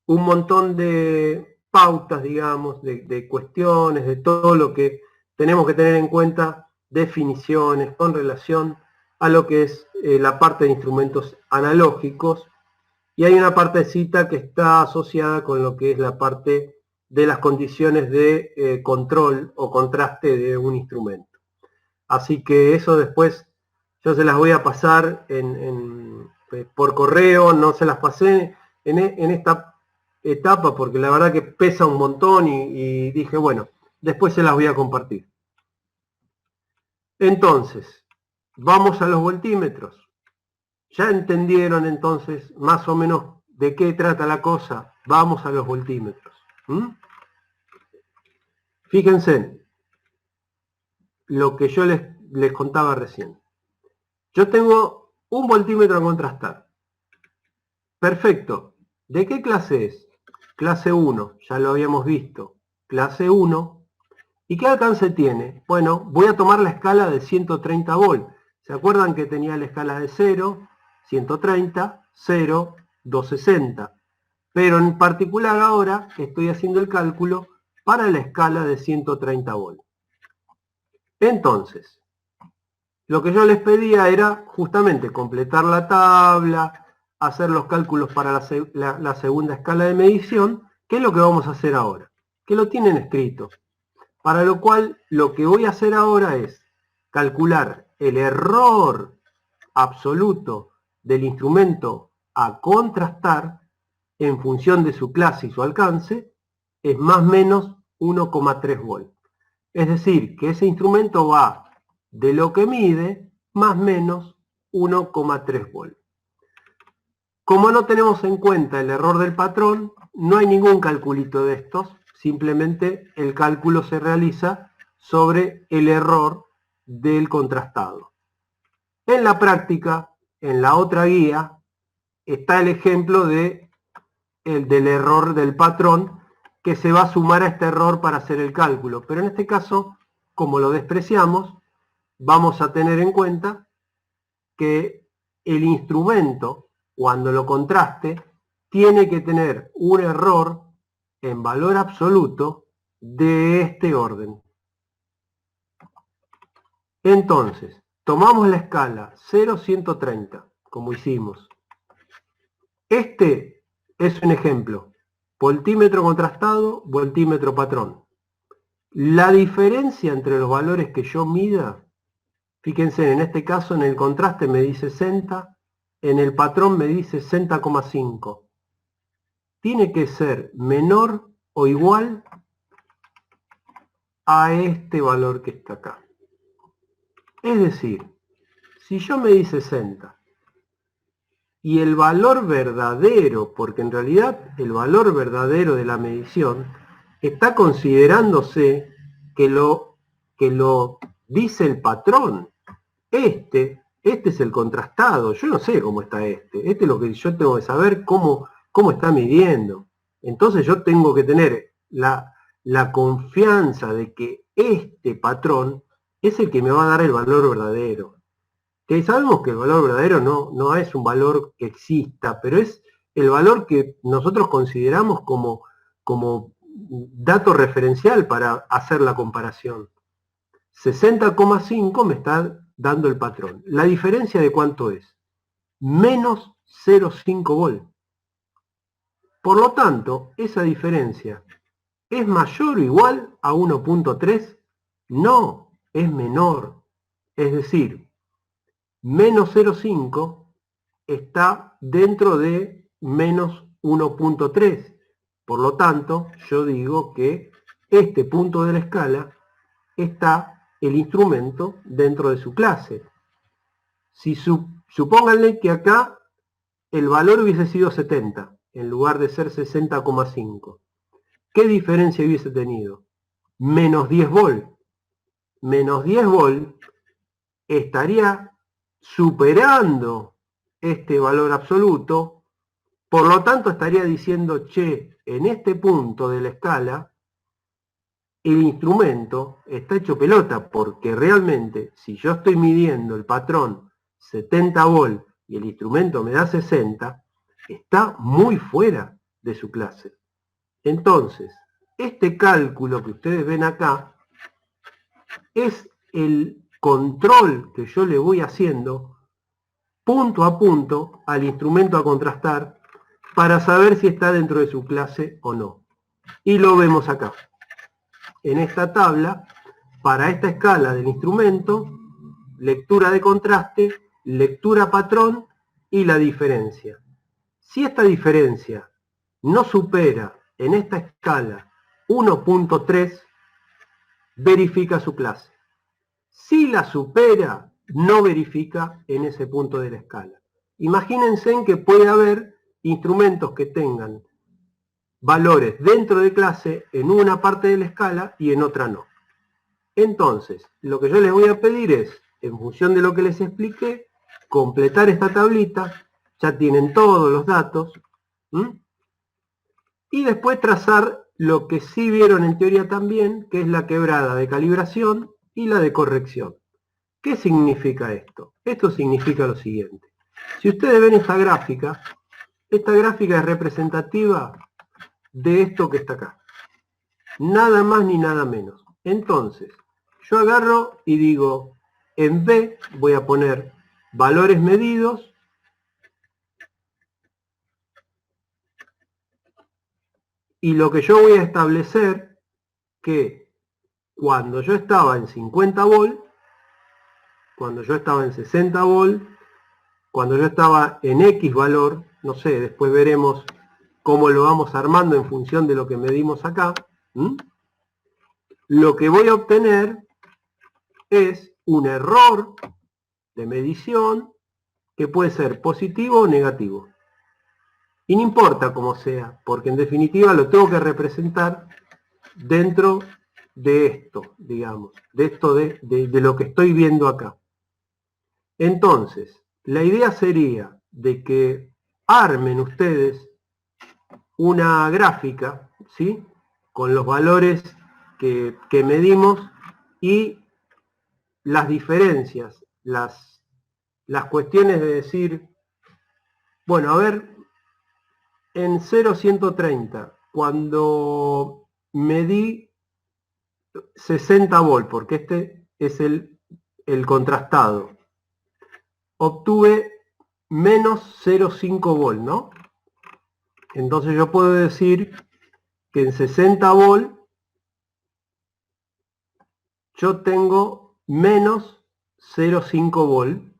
un montón de pautas, digamos, de cuestiones, de todo lo que tenemos que tener en cuenta, definiciones con relación a lo que es la parte de instrumentos analógicos y hay una partecita que está asociada con lo que es la parte de las condiciones de control o contraste de un instrumento. Así que eso después yo se las voy a pasar por correo, no se las pasé en esta etapa porque la verdad que pesa un montón y dije, bueno, después se las voy a compartir. Entonces, vamos a los voltímetros. ¿Ya entendieron entonces más o menos de qué trata la cosa? Vamos a los voltímetros. Fíjense lo que yo les contaba recién. Yo tengo un voltímetro a contrastar. Perfecto. ¿De qué clase es? Clase 1, ya lo habíamos visto. Clase 1. ¿Y qué alcance tiene? Bueno, voy a tomar la escala de 130 volt. ¿Se acuerdan que tenía la escala de 0, 130, 0, 260? Pero en particular ahora estoy haciendo el cálculo para la escala de 130 volt. Entonces, lo que yo les pedía era justamente completar la tabla, hacer los cálculos para la segunda escala de medición, que es lo que vamos a hacer ahora, que lo tienen escrito. Para lo cual, lo que voy a hacer ahora es calcular el error absoluto del instrumento a contrastar en función de su clase y su alcance, es más o menos 1,3 volt. Es decir, que ese instrumento va de lo que mide más o menos 1,3 volt. Como no tenemos en cuenta el error del patrón, no hay ningún calculito de estos, simplemente el cálculo se realiza sobre el error del contrastado. En la práctica, en la otra guía, está el ejemplo del error del patrón que se va a sumar a este error para hacer el cálculo. Pero en este caso, como lo despreciamos, vamos a tener en cuenta que el instrumento, cuando lo contraste, tiene que tener un error en valor absoluto de este orden. Entonces, tomamos la escala 0-130, como hicimos. Este es un ejemplo. Voltímetro contrastado, voltímetro patrón. La diferencia entre los valores que yo mida, fíjense, en este caso en el contraste me di 60, en el patrón me di 60,5. Tiene que ser menor o igual a este valor que está acá. Es decir, si yo me di 60 y el valor verdadero, porque en realidad el valor verdadero de la medición está considerándose que lo dice el patrón. Este es el contrastado. Yo no sé cómo está este. Este es lo que yo tengo que saber cómo está midiendo. Entonces yo tengo que tener la confianza de que este patrón es el que me va a dar el valor verdadero. Que sabemos que el valor verdadero no es un valor que exista, pero es el valor que nosotros consideramos como dato referencial para hacer la comparación. 60,5 me está dando el patrón. ¿La diferencia de cuánto es? Menos 0,5 volt. Por lo tanto, esa diferencia ¿es mayor o igual a 1,3? No, es menor. Es decir, menos 0,5 está dentro de menos 1,3. Por lo tanto, yo digo que este punto de la escala está el instrumento dentro de su clase. Si supónganle que acá el valor hubiese sido 70 en lugar de ser 60,5. ¿Qué diferencia hubiese tenido? Menos 10 volt. Menos 10 volt estaría superando este valor absoluto, por lo tanto estaría diciendo, che, en este punto de la escala, el instrumento está hecho pelota, porque realmente, si yo estoy midiendo el patrón 70 volt y el instrumento me da 60, está muy fuera de su clase. Entonces, este cálculo que ustedes ven acá es el control que yo le voy haciendo punto a punto al instrumento a contrastar para saber si está dentro de su clase o no. Y lo vemos acá. En esta tabla, para esta escala del instrumento, lectura de contraste, lectura patrón y la diferencia. Si esta diferencia no supera en esta escala 1.3, verifica su clase. Si la supera, no verifica en ese punto de la escala. Imagínense en que puede haber instrumentos que tengan valores dentro de clase en una parte de la escala y en otra no. Entonces, lo que yo les voy a pedir es, en función de lo que les expliqué, completar esta tablita, ya tienen todos los datos, y después trazar lo que sí vieron en teoría también, que es la quebrada de calibración y la de corrección. ¿Qué significa esto? Esto significa lo siguiente. Si ustedes ven esta gráfica es representativa de esto que está acá. Nada más ni nada menos. Entonces, yo agarro y digo, en B voy a poner valores medidos y lo que yo voy a establecer que cuando yo estaba en 50 volt, cuando yo estaba en 60 volt, cuando yo estaba en X valor, no sé, después veremos cómo lo vamos armando en función de lo que medimos acá, lo que voy a obtener es un error de medición que puede ser positivo o negativo. Y no importa cómo sea, porque en definitiva lo tengo que representar dentro de esto, digamos, de esto de lo que estoy viendo acá. Entonces, la idea sería de que armen ustedes una gráfica, ¿sí?, con los valores que medimos y las diferencias, las cuestiones de decir, bueno, a ver, en 0,130, cuando medí 60 volt, porque este es el contrastado, obtuve menos 0,5 volt, ¿no? Entonces yo puedo decir que en 60 volt yo tengo menos 0,5 volt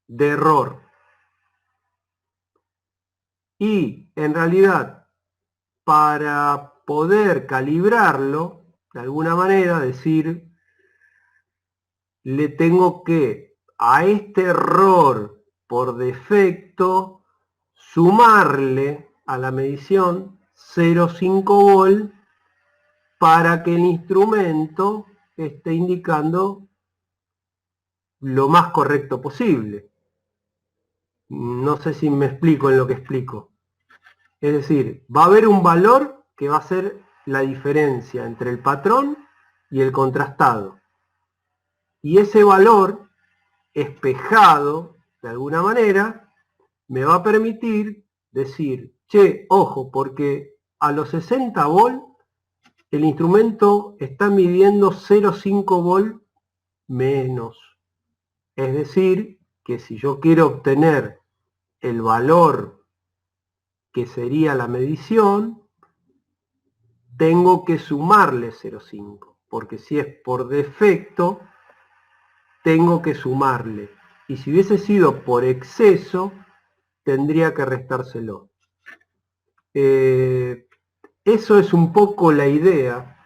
de error. Y en realidad, para poder calibrarlo, de alguna manera, decir, le tengo que a este error por defecto sumarle a la medición 0,5 volt para que el instrumento esté indicando lo más correcto posible. No sé si me explico en lo que explico. Es decir, va a haber un valor que va a ser la diferencia entre el patrón y el contrastado. Y ese valor, espejado de alguna manera, me va a permitir decir, che, ojo, porque a los 60 volt el instrumento está midiendo 0,5 volt menos. Es decir, que si yo quiero obtener el valor que sería la medición, tengo que sumarle 0,5, porque si es por defecto, tengo que sumarle. Y si hubiese sido por exceso, tendría que restárselo. Eso es un poco la idea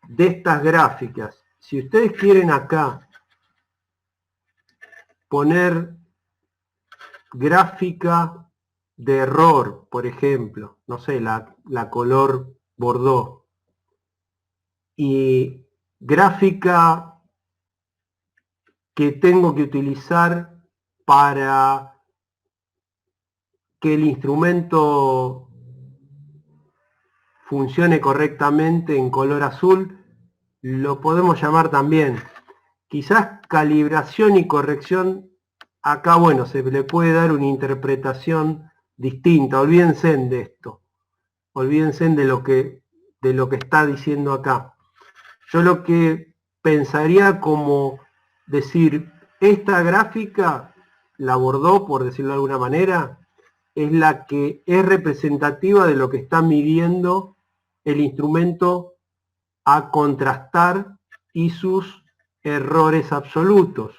de estas gráficas. Si ustedes quieren acá poner gráfica de error, por ejemplo, no sé, la color bordó, y gráfica que tengo que utilizar para que el instrumento funcione correctamente en color azul, lo podemos llamar también. Quizás calibración y corrección, acá, bueno, se le puede dar una interpretación distinta. Olvídense de esto. Olvídense de lo que está diciendo acá. Yo lo que pensaría como decir, esta gráfica la abordó, por decirlo de alguna manera, es la que es representativa de lo que está midiendo el instrumento a contrastar y sus errores absolutos.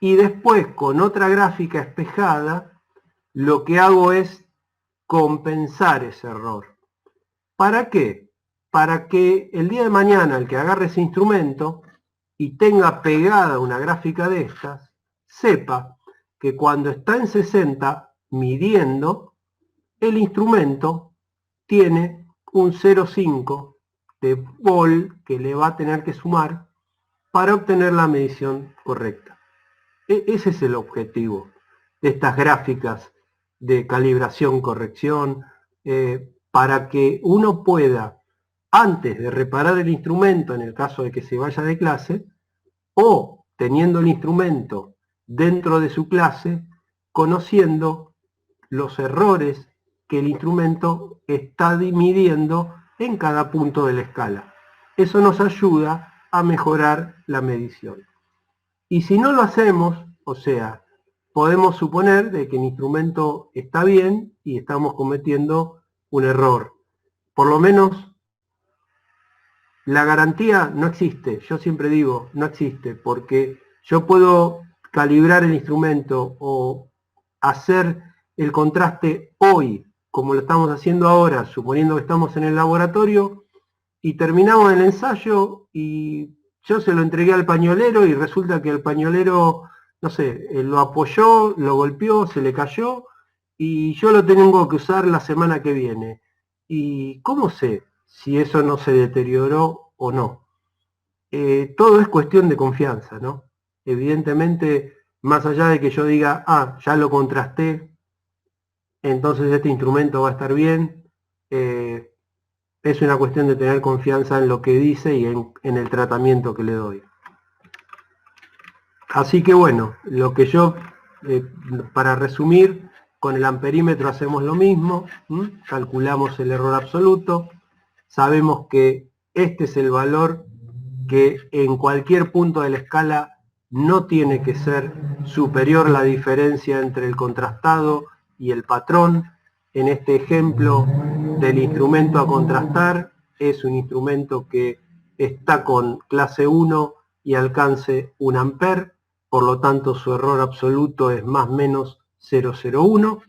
Y después, con otra gráfica espejada, lo que hago es compensar ese error. ¿Para qué? Para que el día de mañana el que agarre ese instrumento y tenga pegada una gráfica de estas, sepa que cuando está en 60 midiendo, el instrumento tiene un 0,5 de vol que le va a tener que sumar para obtener la medición correcta. Ese es el objetivo de estas gráficas de calibración-corrección, para que uno pueda, antes de reparar el instrumento en el caso de que se vaya de clase, o teniendo el instrumento dentro de su clase, conociendo los errores que el instrumento está midiendo en cada punto de la escala. Eso nos ayuda a mejorar la medición. Y si no lo hacemos, o sea, podemos suponer de que el instrumento está bien y estamos cometiendo un error. Por lo menos la garantía no existe. Yo siempre digo, no existe, porque yo puedo calibrar el instrumento o hacer el contraste hoy, como lo estamos haciendo ahora, suponiendo que estamos en el laboratorio, y terminamos el ensayo y yo se lo entregué al pañolero y resulta que el pañolero, no sé, lo apoyó, lo golpeó, se le cayó y yo lo tengo que usar la semana que viene. ¿Y cómo sé si eso no se deterioró o no? Todo es cuestión de confianza, ¿no? Evidentemente, más allá de que yo diga, ya lo contrasté, entonces este instrumento va a estar bien, es una cuestión de tener confianza en lo que dice y en el tratamiento que le doy. Así que bueno, lo que yo, para resumir, con el amperímetro hacemos lo mismo, calculamos el error absoluto, sabemos que este es el valor que en cualquier punto de la escala no tiene que ser superior la diferencia entre el contrastado y el patrón. En este ejemplo del instrumento a contrastar, es un instrumento que está con clase 1 y alcance 1 amper, por lo tanto su error absoluto es más o menos 0,01,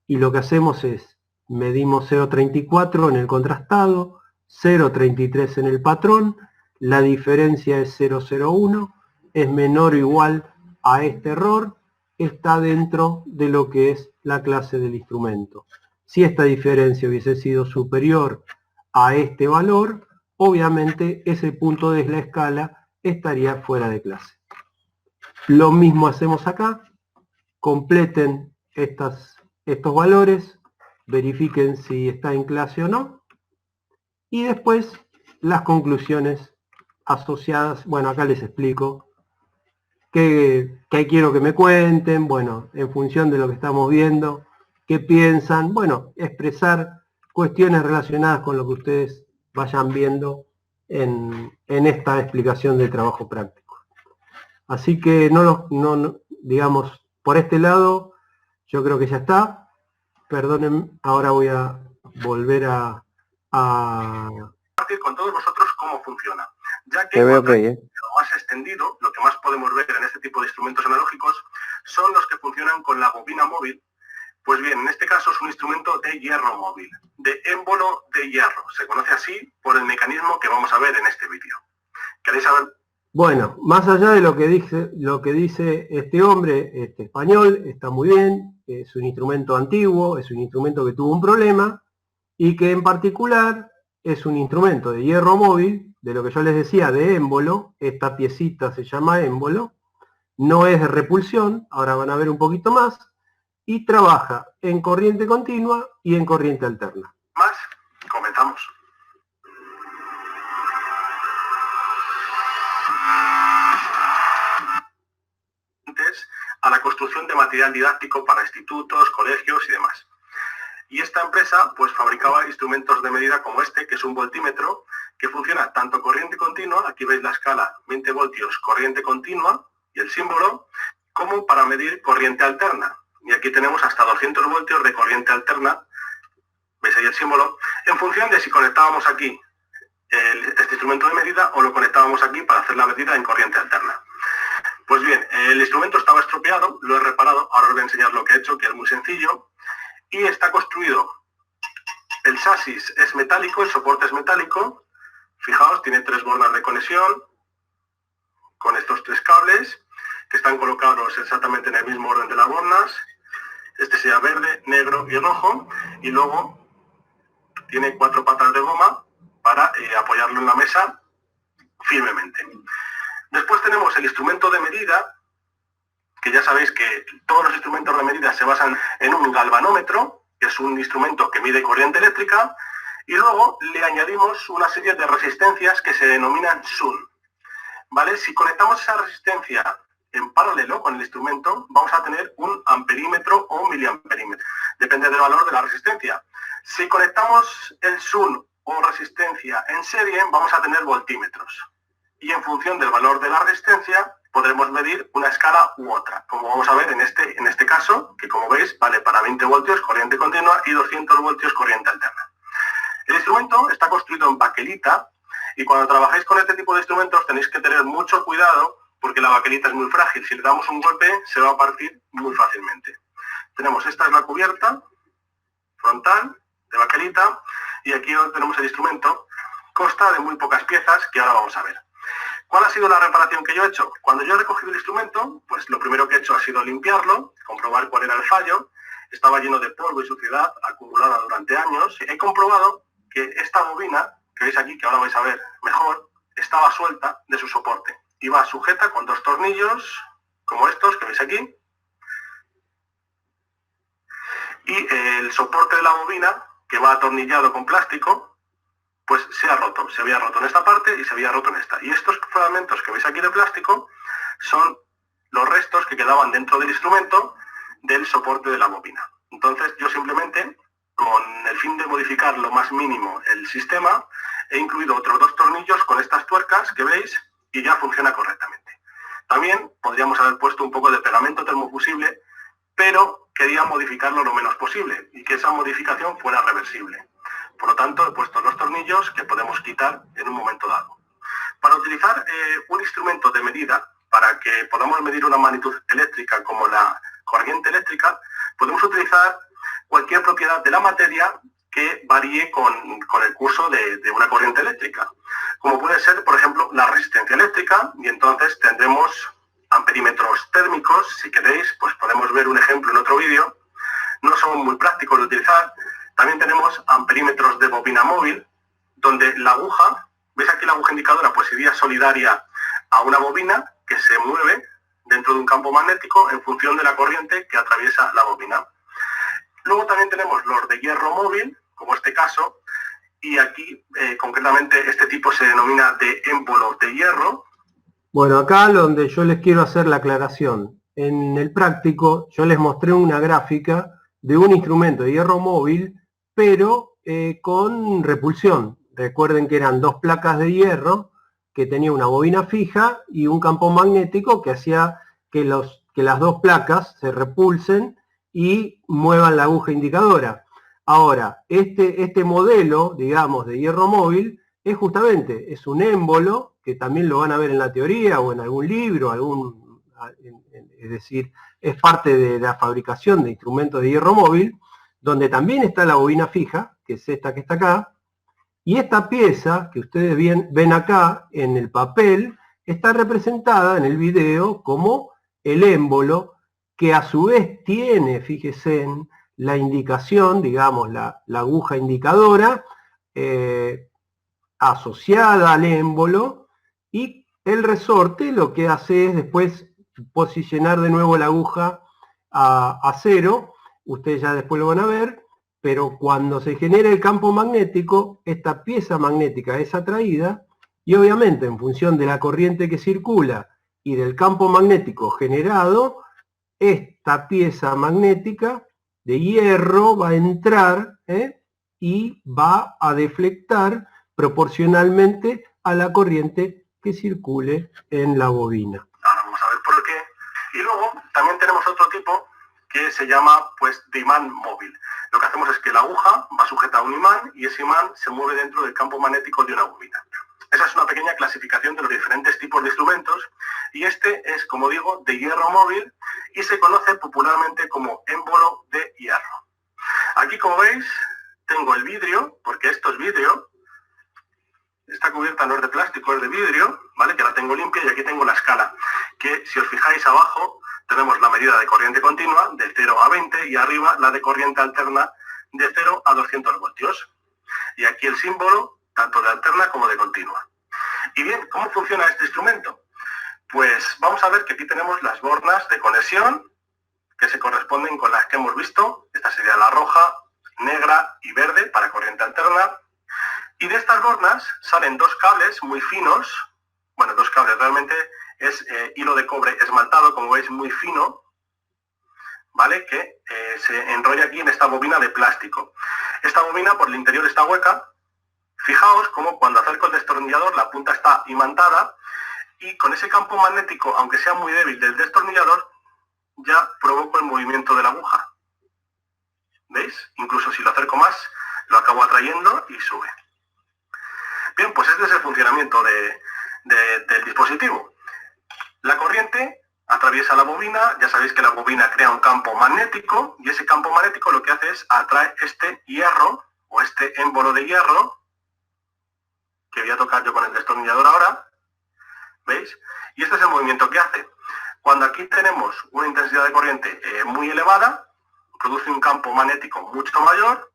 y lo que hacemos es, medimos 0,34 en el contrastado, 0,33 en el patrón, la diferencia es 0,01, es menor o igual a este error, está dentro de lo que es la clase del instrumento. Si esta diferencia hubiese sido superior a este valor, obviamente ese punto de la escala estaría fuera de clase. Lo mismo hacemos acá, completen estos valores, verifiquen si está en clase o no, y después las conclusiones asociadas. Bueno, acá les explico qué quiero que me cuenten, bueno, en función de lo que estamos viendo, qué piensan, bueno, expresar cuestiones relacionadas con lo que ustedes vayan viendo en esta explicación del trabajo práctico. Así que digamos, por este lado, yo creo que ya está. Perdonen, ahora voy a volver a compartir con todos vosotros cómo funciona. Ya que lo más extendido, lo que más podemos ver en este tipo de instrumentos analógicos son los que funcionan con la bobina móvil. Pues bien, en este caso es un instrumento de hierro móvil, de émbolo de hierro. Se conoce así por el mecanismo que vamos a ver en este vídeo. ¿Queréis saber? Bueno, más allá de lo que dice este hombre, este español, está muy bien, es un instrumento antiguo, es un instrumento que tuvo un problema y que en particular es un instrumento de hierro móvil, de lo que yo les decía, de émbolo. Esta piecita se llama émbolo, no es de repulsión, ahora van a ver un poquito más, y trabaja en corriente continua y en corriente alterna. Más, comenzamos. A la construcción de material didáctico para institutos, colegios y demás. Y esta empresa pues fabricaba instrumentos de medida como este, que es un voltímetro, que funciona tanto corriente continua, aquí veis la escala 20 voltios corriente continua y el símbolo, como para medir corriente alterna, y aquí tenemos hasta 200 voltios de corriente alterna, veis ahí el símbolo, en función de si conectábamos aquí este instrumento de medida o lo conectábamos aquí para hacer la medida en corriente alterna. Pues bien, el instrumento estaba estropeado, lo he reparado, ahora os voy a enseñar lo que he hecho, que es muy sencillo, y está construido. El chasis es metálico, el soporte es metálico, fijaos, tiene 3 bordas de conexión, con estos 3 cables, que están colocados exactamente en el mismo orden de las bordas, este sería verde, negro y rojo, y luego tiene 4 patas de goma para apoyarlo en la mesa firmemente. Después tenemos el instrumento de medida, que ya sabéis que todos los instrumentos de medida se basan en un galvanómetro, que es un instrumento que mide corriente eléctrica, y luego le añadimos una serie de resistencias que se denominan SUN. ¿Vale? Si conectamos esa resistencia en paralelo con el instrumento, vamos a tener un amperímetro o miliamperímetro, depende del valor de la resistencia. Si conectamos el SUN o resistencia en serie, vamos a tener voltímetros. Y en función del valor de la resistencia, podremos medir una escala u otra, como vamos a ver en este caso, que como veis vale para 20 voltios corriente continua y 200 voltios corriente alterna. El instrumento está construido en baquelita y cuando trabajáis con este tipo de instrumentos tenéis que tener mucho cuidado porque la baquelita es muy frágil. Si le damos un golpe se va a partir muy fácilmente. Esta es la cubierta frontal de baquelita y aquí donde tenemos el instrumento. Consta de muy pocas piezas que ahora vamos a ver. ¿Cuál ha sido la reparación que yo he hecho? Cuando yo he recogido el instrumento, pues lo primero que he hecho ha sido limpiarlo, comprobar cuál era el fallo. Estaba lleno de polvo y suciedad acumulada durante años. He comprobado que esta bobina, que veis aquí, que ahora vais a ver mejor, estaba suelta de su soporte. Iba sujeta con 2 tornillos, como estos que veis aquí. Y el soporte de la bobina, que va atornillado con plástico, pues se ha roto. Se había roto en esta parte y se había roto en esta. Y estos fragmentos que veis aquí de plástico son los restos que quedaban dentro del instrumento del soporte de la bobina. Entonces yo simplemente, con el fin de modificar lo más mínimo el sistema, he incluido otros 2 tornillos con estas tuercas que veis y ya funciona correctamente. También podríamos haber puesto un poco de pegamento termofusible, pero quería modificarlo lo menos posible y que esa modificación fuera reversible. Por lo tanto, he puesto 2 tornillos que podemos quitar en un momento dado. Para utilizar un instrumento de medida, para que podamos medir una magnitud eléctrica como la corriente eléctrica, podemos utilizar cualquier propiedad de la materia que varíe con el curso de una corriente eléctrica. Como puede ser, por ejemplo, la resistencia eléctrica, y entonces tendremos amperímetros térmicos. Si queréis, pues podemos ver un ejemplo en otro vídeo. No son muy prácticos de utilizar. También tenemos amperímetros de bobina móvil, donde la aguja, ¿veis aquí la aguja indicadora? Pues iría solidaria a una bobina que se mueve dentro de un campo magnético en función de la corriente que atraviesa la bobina. Luego también tenemos los de hierro móvil, como este caso, y aquí concretamente este tipo se denomina de émbolo de hierro. Bueno, acá donde yo les quiero hacer la aclaración. En el práctico yo les mostré una gráfica de un instrumento de hierro móvil, pero con repulsión. Recuerden que eran 2 placas de hierro que tenía una bobina fija y un campo magnético que hacía que las 2 placas se repulsen y muevan la aguja indicadora. Ahora, este modelo, digamos, de hierro móvil es justamente, es un émbolo, que también lo van a ver en la teoría o en algún libro, es decir, es parte de la fabricación de instrumentos de hierro móvil, donde también está la bobina fija, que es esta que está acá, y esta pieza que ustedes ven acá en el papel, está representada en el video como el émbolo, que a su vez tiene, fíjense, en la indicación, digamos, la aguja indicadora, asociada al émbolo, y el resorte lo que hace es después posicionar de nuevo la aguja a 0, ustedes ya después lo van a ver, pero cuando se genera el campo magnético, esta pieza magnética es atraída, y obviamente en función de la corriente que circula y del campo magnético generado, esta pieza magnética de hierro va a entrar y va a deflectar proporcionalmente a la corriente que circule en la bobina. Ahora vamos a ver por qué. Y luego también tenemos otro tipo que se llama pues de imán móvil. Lo que hacemos es que la aguja va sujeta a un imán y ese imán se mueve dentro del campo magnético de una bobina. Esa es una pequeña clasificación de los diferentes tipos de instrumentos y este es, como digo, de hierro móvil y se conoce popularmente como émbolo de hierro. Aquí, como veis, tengo el vidrio, porque esto es vidrio. Esta cubierta no es de plástico, es de vidrio, ¿vale? Que la tengo limpia y aquí tengo la escala, que si os fijáis abajo tenemos la medida de corriente continua de 0 a 20 y arriba la de corriente alterna de 0 a 200 voltios. Y aquí el símbolo tanto de alterna como de continua. Y bien, ¿cómo funciona este instrumento? Pues vamos a ver que aquí tenemos las bornas de conexión que se corresponden con las que hemos visto. Esta sería la roja, negra y verde para corriente alterna. Y de estas bornas salen dos cables muy finos, bueno, dos cables, realmente es hilo de cobre esmaltado, como veis, muy fino, ¿vale? Que se enrolla aquí en esta bobina de plástico. Esta bobina por el interior está hueca. Fijaos cómo cuando acerco el destornillador la punta está imantada y con ese campo magnético, aunque sea muy débil del destornillador, ya provoco el movimiento de la aguja. ¿Veis? Incluso si lo acerco más, lo acabo atrayendo y sube. Bien, pues este es el funcionamiento del dispositivo. La corriente atraviesa la bobina, ya sabéis que la bobina crea un campo magnético y ese campo magnético lo que hace es atraer este hierro o este émbolo de hierro que voy a tocar yo con el destornillador ahora, ¿veis? Y este es el movimiento que hace. Cuando aquí tenemos una intensidad de corriente muy elevada, produce un campo magnético mucho mayor,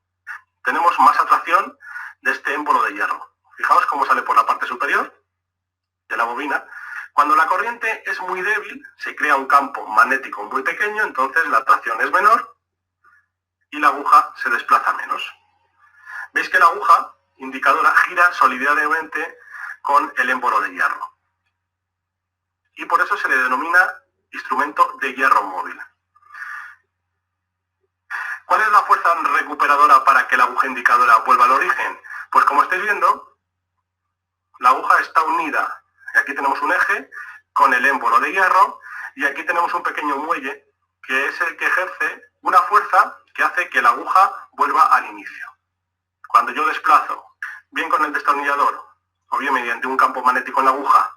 tenemos más atracción de este émbolo de hierro. Fijaos cómo sale por la parte superior de la bobina. Cuando la corriente es muy débil, se crea un campo magnético muy pequeño, entonces la atracción es menor y la aguja se desplaza menos. ¿Veis que la aguja indicadora gira solidariamente con el émbolo de hierro? Y por eso se le denomina instrumento de hierro móvil. ¿Cuál es la fuerza recuperadora para que la aguja indicadora vuelva al origen? Pues como estáis viendo, la aguja está unida. Aquí tenemos un eje con el émbolo de hierro y aquí tenemos un pequeño muelle que es el que ejerce una fuerza que hace que la aguja vuelva al inicio. Cuando yo desplazo, bien con el destornillador o bien mediante un campo magnético en la aguja,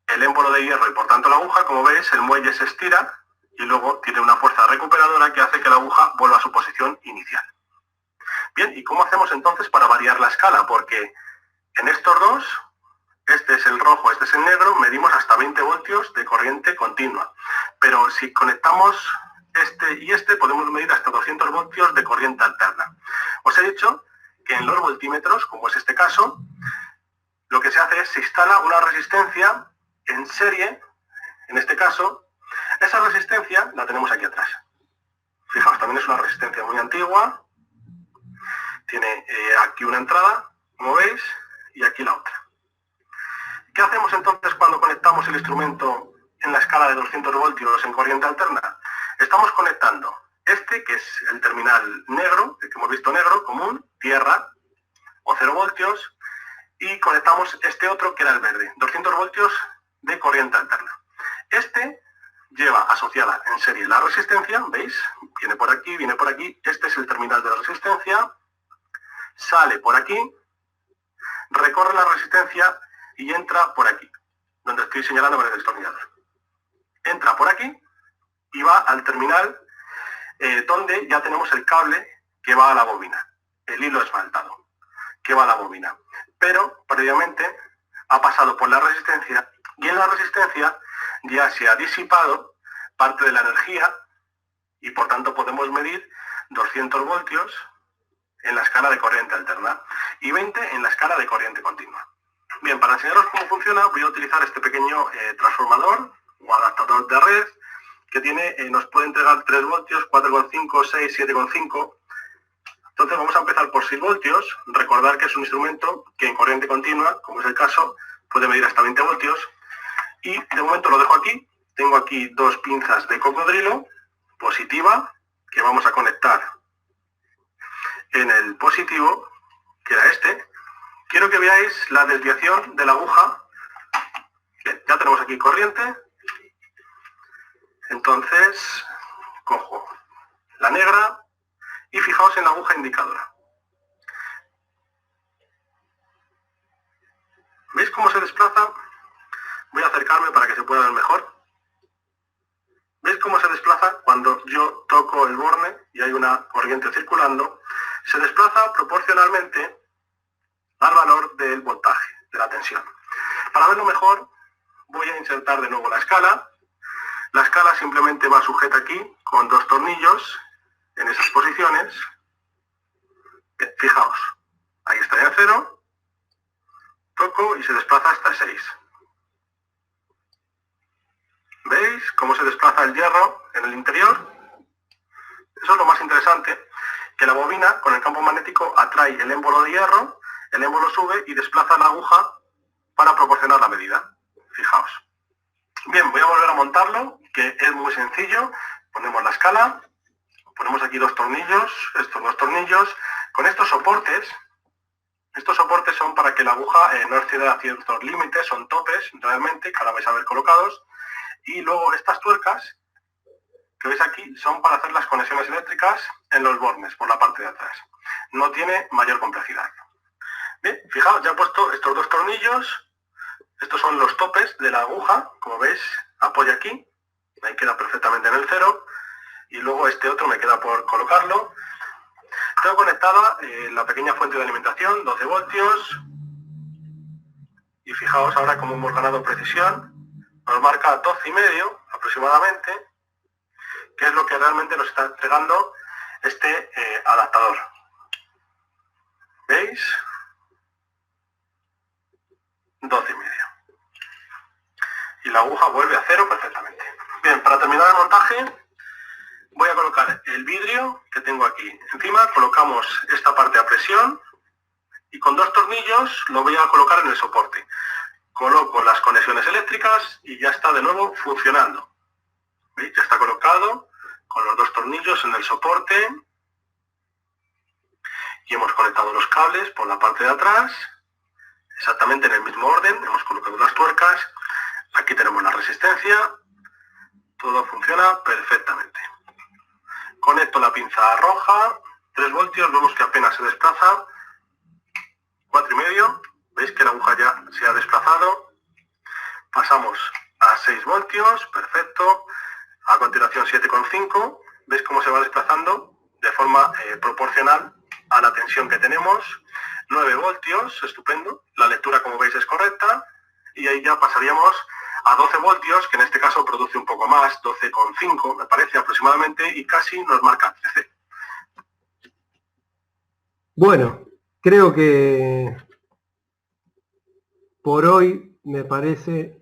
el émbolo de hierro y por tanto la aguja, como veis, el muelle se estira y luego tiene una fuerza recuperadora que hace que la aguja vuelva a su posición inicial. Bien, ¿y cómo hacemos entonces para variar la escala? Porque en estos dos, este es el rojo, este es el negro, medimos hasta 20 voltios de corriente continua. Pero si conectamos este y este, podemos medir hasta 200 voltios de corriente alterna. Os he dicho que en los voltímetros, como es este caso, lo que se hace es se instala una resistencia en serie, en este caso. Esa resistencia la tenemos aquí atrás. Fijaos, también es una resistencia muy antigua. Tiene aquí una entrada, como veis, y aquí la otra. ¿Qué hacemos entonces cuando conectamos el instrumento en la escala de 200 voltios en corriente alterna? Estamos conectando este, que es el terminal negro, el que hemos visto negro, común, tierra, o 0 voltios, y conectamos este otro que era el verde, 200 voltios de corriente alterna. Este lleva asociada en serie la resistencia, ¿veis? Viene por aquí, este es el terminal de la resistencia, sale por aquí, recorre la resistencia y entra por aquí, donde estoy señalando con el destornillador. Entra por aquí y va al terminal donde ya tenemos el cable que va a la bobina, el hilo esmaltado, que va a la bobina. Pero previamente ha pasado por la resistencia y en la resistencia ya se ha disipado parte de la energía y por tanto podemos medir 200 voltios en la escala de corriente alterna y 20 en la escala de corriente continua. Bien, para enseñaros cómo funciona voy a utilizar este pequeño transformador o adaptador de red que tiene, nos puede entregar 3 voltios, 4,5, 6, 7,5. Entonces vamos a empezar por 6 voltios. Recordar que es un instrumento que en corriente continua, como es el caso, puede medir hasta 20 voltios. Y de momento lo dejo aquí. Tengo aquí 2 pinzas de cocodrilo, positiva, que vamos a conectar en el positivo, que era este. Quiero que veáis la desviación de la aguja. Bien, ya tenemos aquí corriente. Entonces, cojo la negra y fijaos en la aguja indicadora. ¿Veis cómo se desplaza? Voy a acercarme para que se pueda ver mejor. ¿Veis cómo se desplaza cuando yo toco el borne y hay una corriente circulando? Se desplaza proporcionalmente al valor del voltaje, de la tensión. Para verlo mejor, voy a insertar de nuevo la escala. La escala simplemente va sujeta aquí con 2 tornillos en esas posiciones. Bien, fijaos, ahí está en 0, toco y se desplaza hasta 6. ¿Veis cómo se desplaza el hierro en el interior? Eso es lo más interesante, que la bobina con el campo magnético atrae el émbolo de hierro, el émbolo sube y desplaza la aguja para proporcionar la medida. Fijaos. Bien, voy a volver a montarlo, que es muy sencillo. Ponemos la escala, ponemos aquí 2 tornillos, estos 2 tornillos. Con estos soportes son para que la aguja no exceda a ciertos límites, son topes realmente, que ahora vais a ver colocados. Y luego estas tuercas que veis aquí son para hacer las conexiones eléctricas en los bornes por la parte de atrás. No tiene mayor complejidad. Bien, fijaos, ya he puesto estos 2 tornillos. Estos son los topes de la aguja, como veis, apoya aquí, ahí queda perfectamente en el 0, y luego este otro me queda por colocarlo. Tengo conectada la pequeña fuente de alimentación, 12 voltios, y fijaos ahora cómo hemos ganado precisión, nos marca 12,5 aproximadamente, que es lo que realmente nos está entregando este adaptador. ¿Veis? 12,5. Y la aguja vuelve a 0 perfectamente. Bien, para terminar el montaje voy a colocar el vidrio que tengo aquí. Encima colocamos esta parte a presión y con 2 tornillos lo voy a colocar en el soporte. Coloco las conexiones eléctricas y ya está de nuevo funcionando. ¿Veis? Ya está colocado con los 2 tornillos en el soporte y hemos conectado los cables por la parte de atrás. Exactamente en el mismo orden, hemos colocado las tuercas, aquí tenemos la resistencia, todo funciona perfectamente. Conecto la pinza roja, 3 voltios, vemos que apenas se desplaza, 4,5, veis que la aguja ya se ha desplazado, pasamos a 6 voltios, perfecto, a continuación 7,5, veis cómo se va desplazando de forma proporcional a la tensión que tenemos, 9 voltios, estupendo, la lectura como veis es correcta y ahí ya pasaríamos a 12 voltios, que en este caso produce un poco más, 12,5 me parece aproximadamente y casi nos marca 13. Bueno, creo que por hoy me parece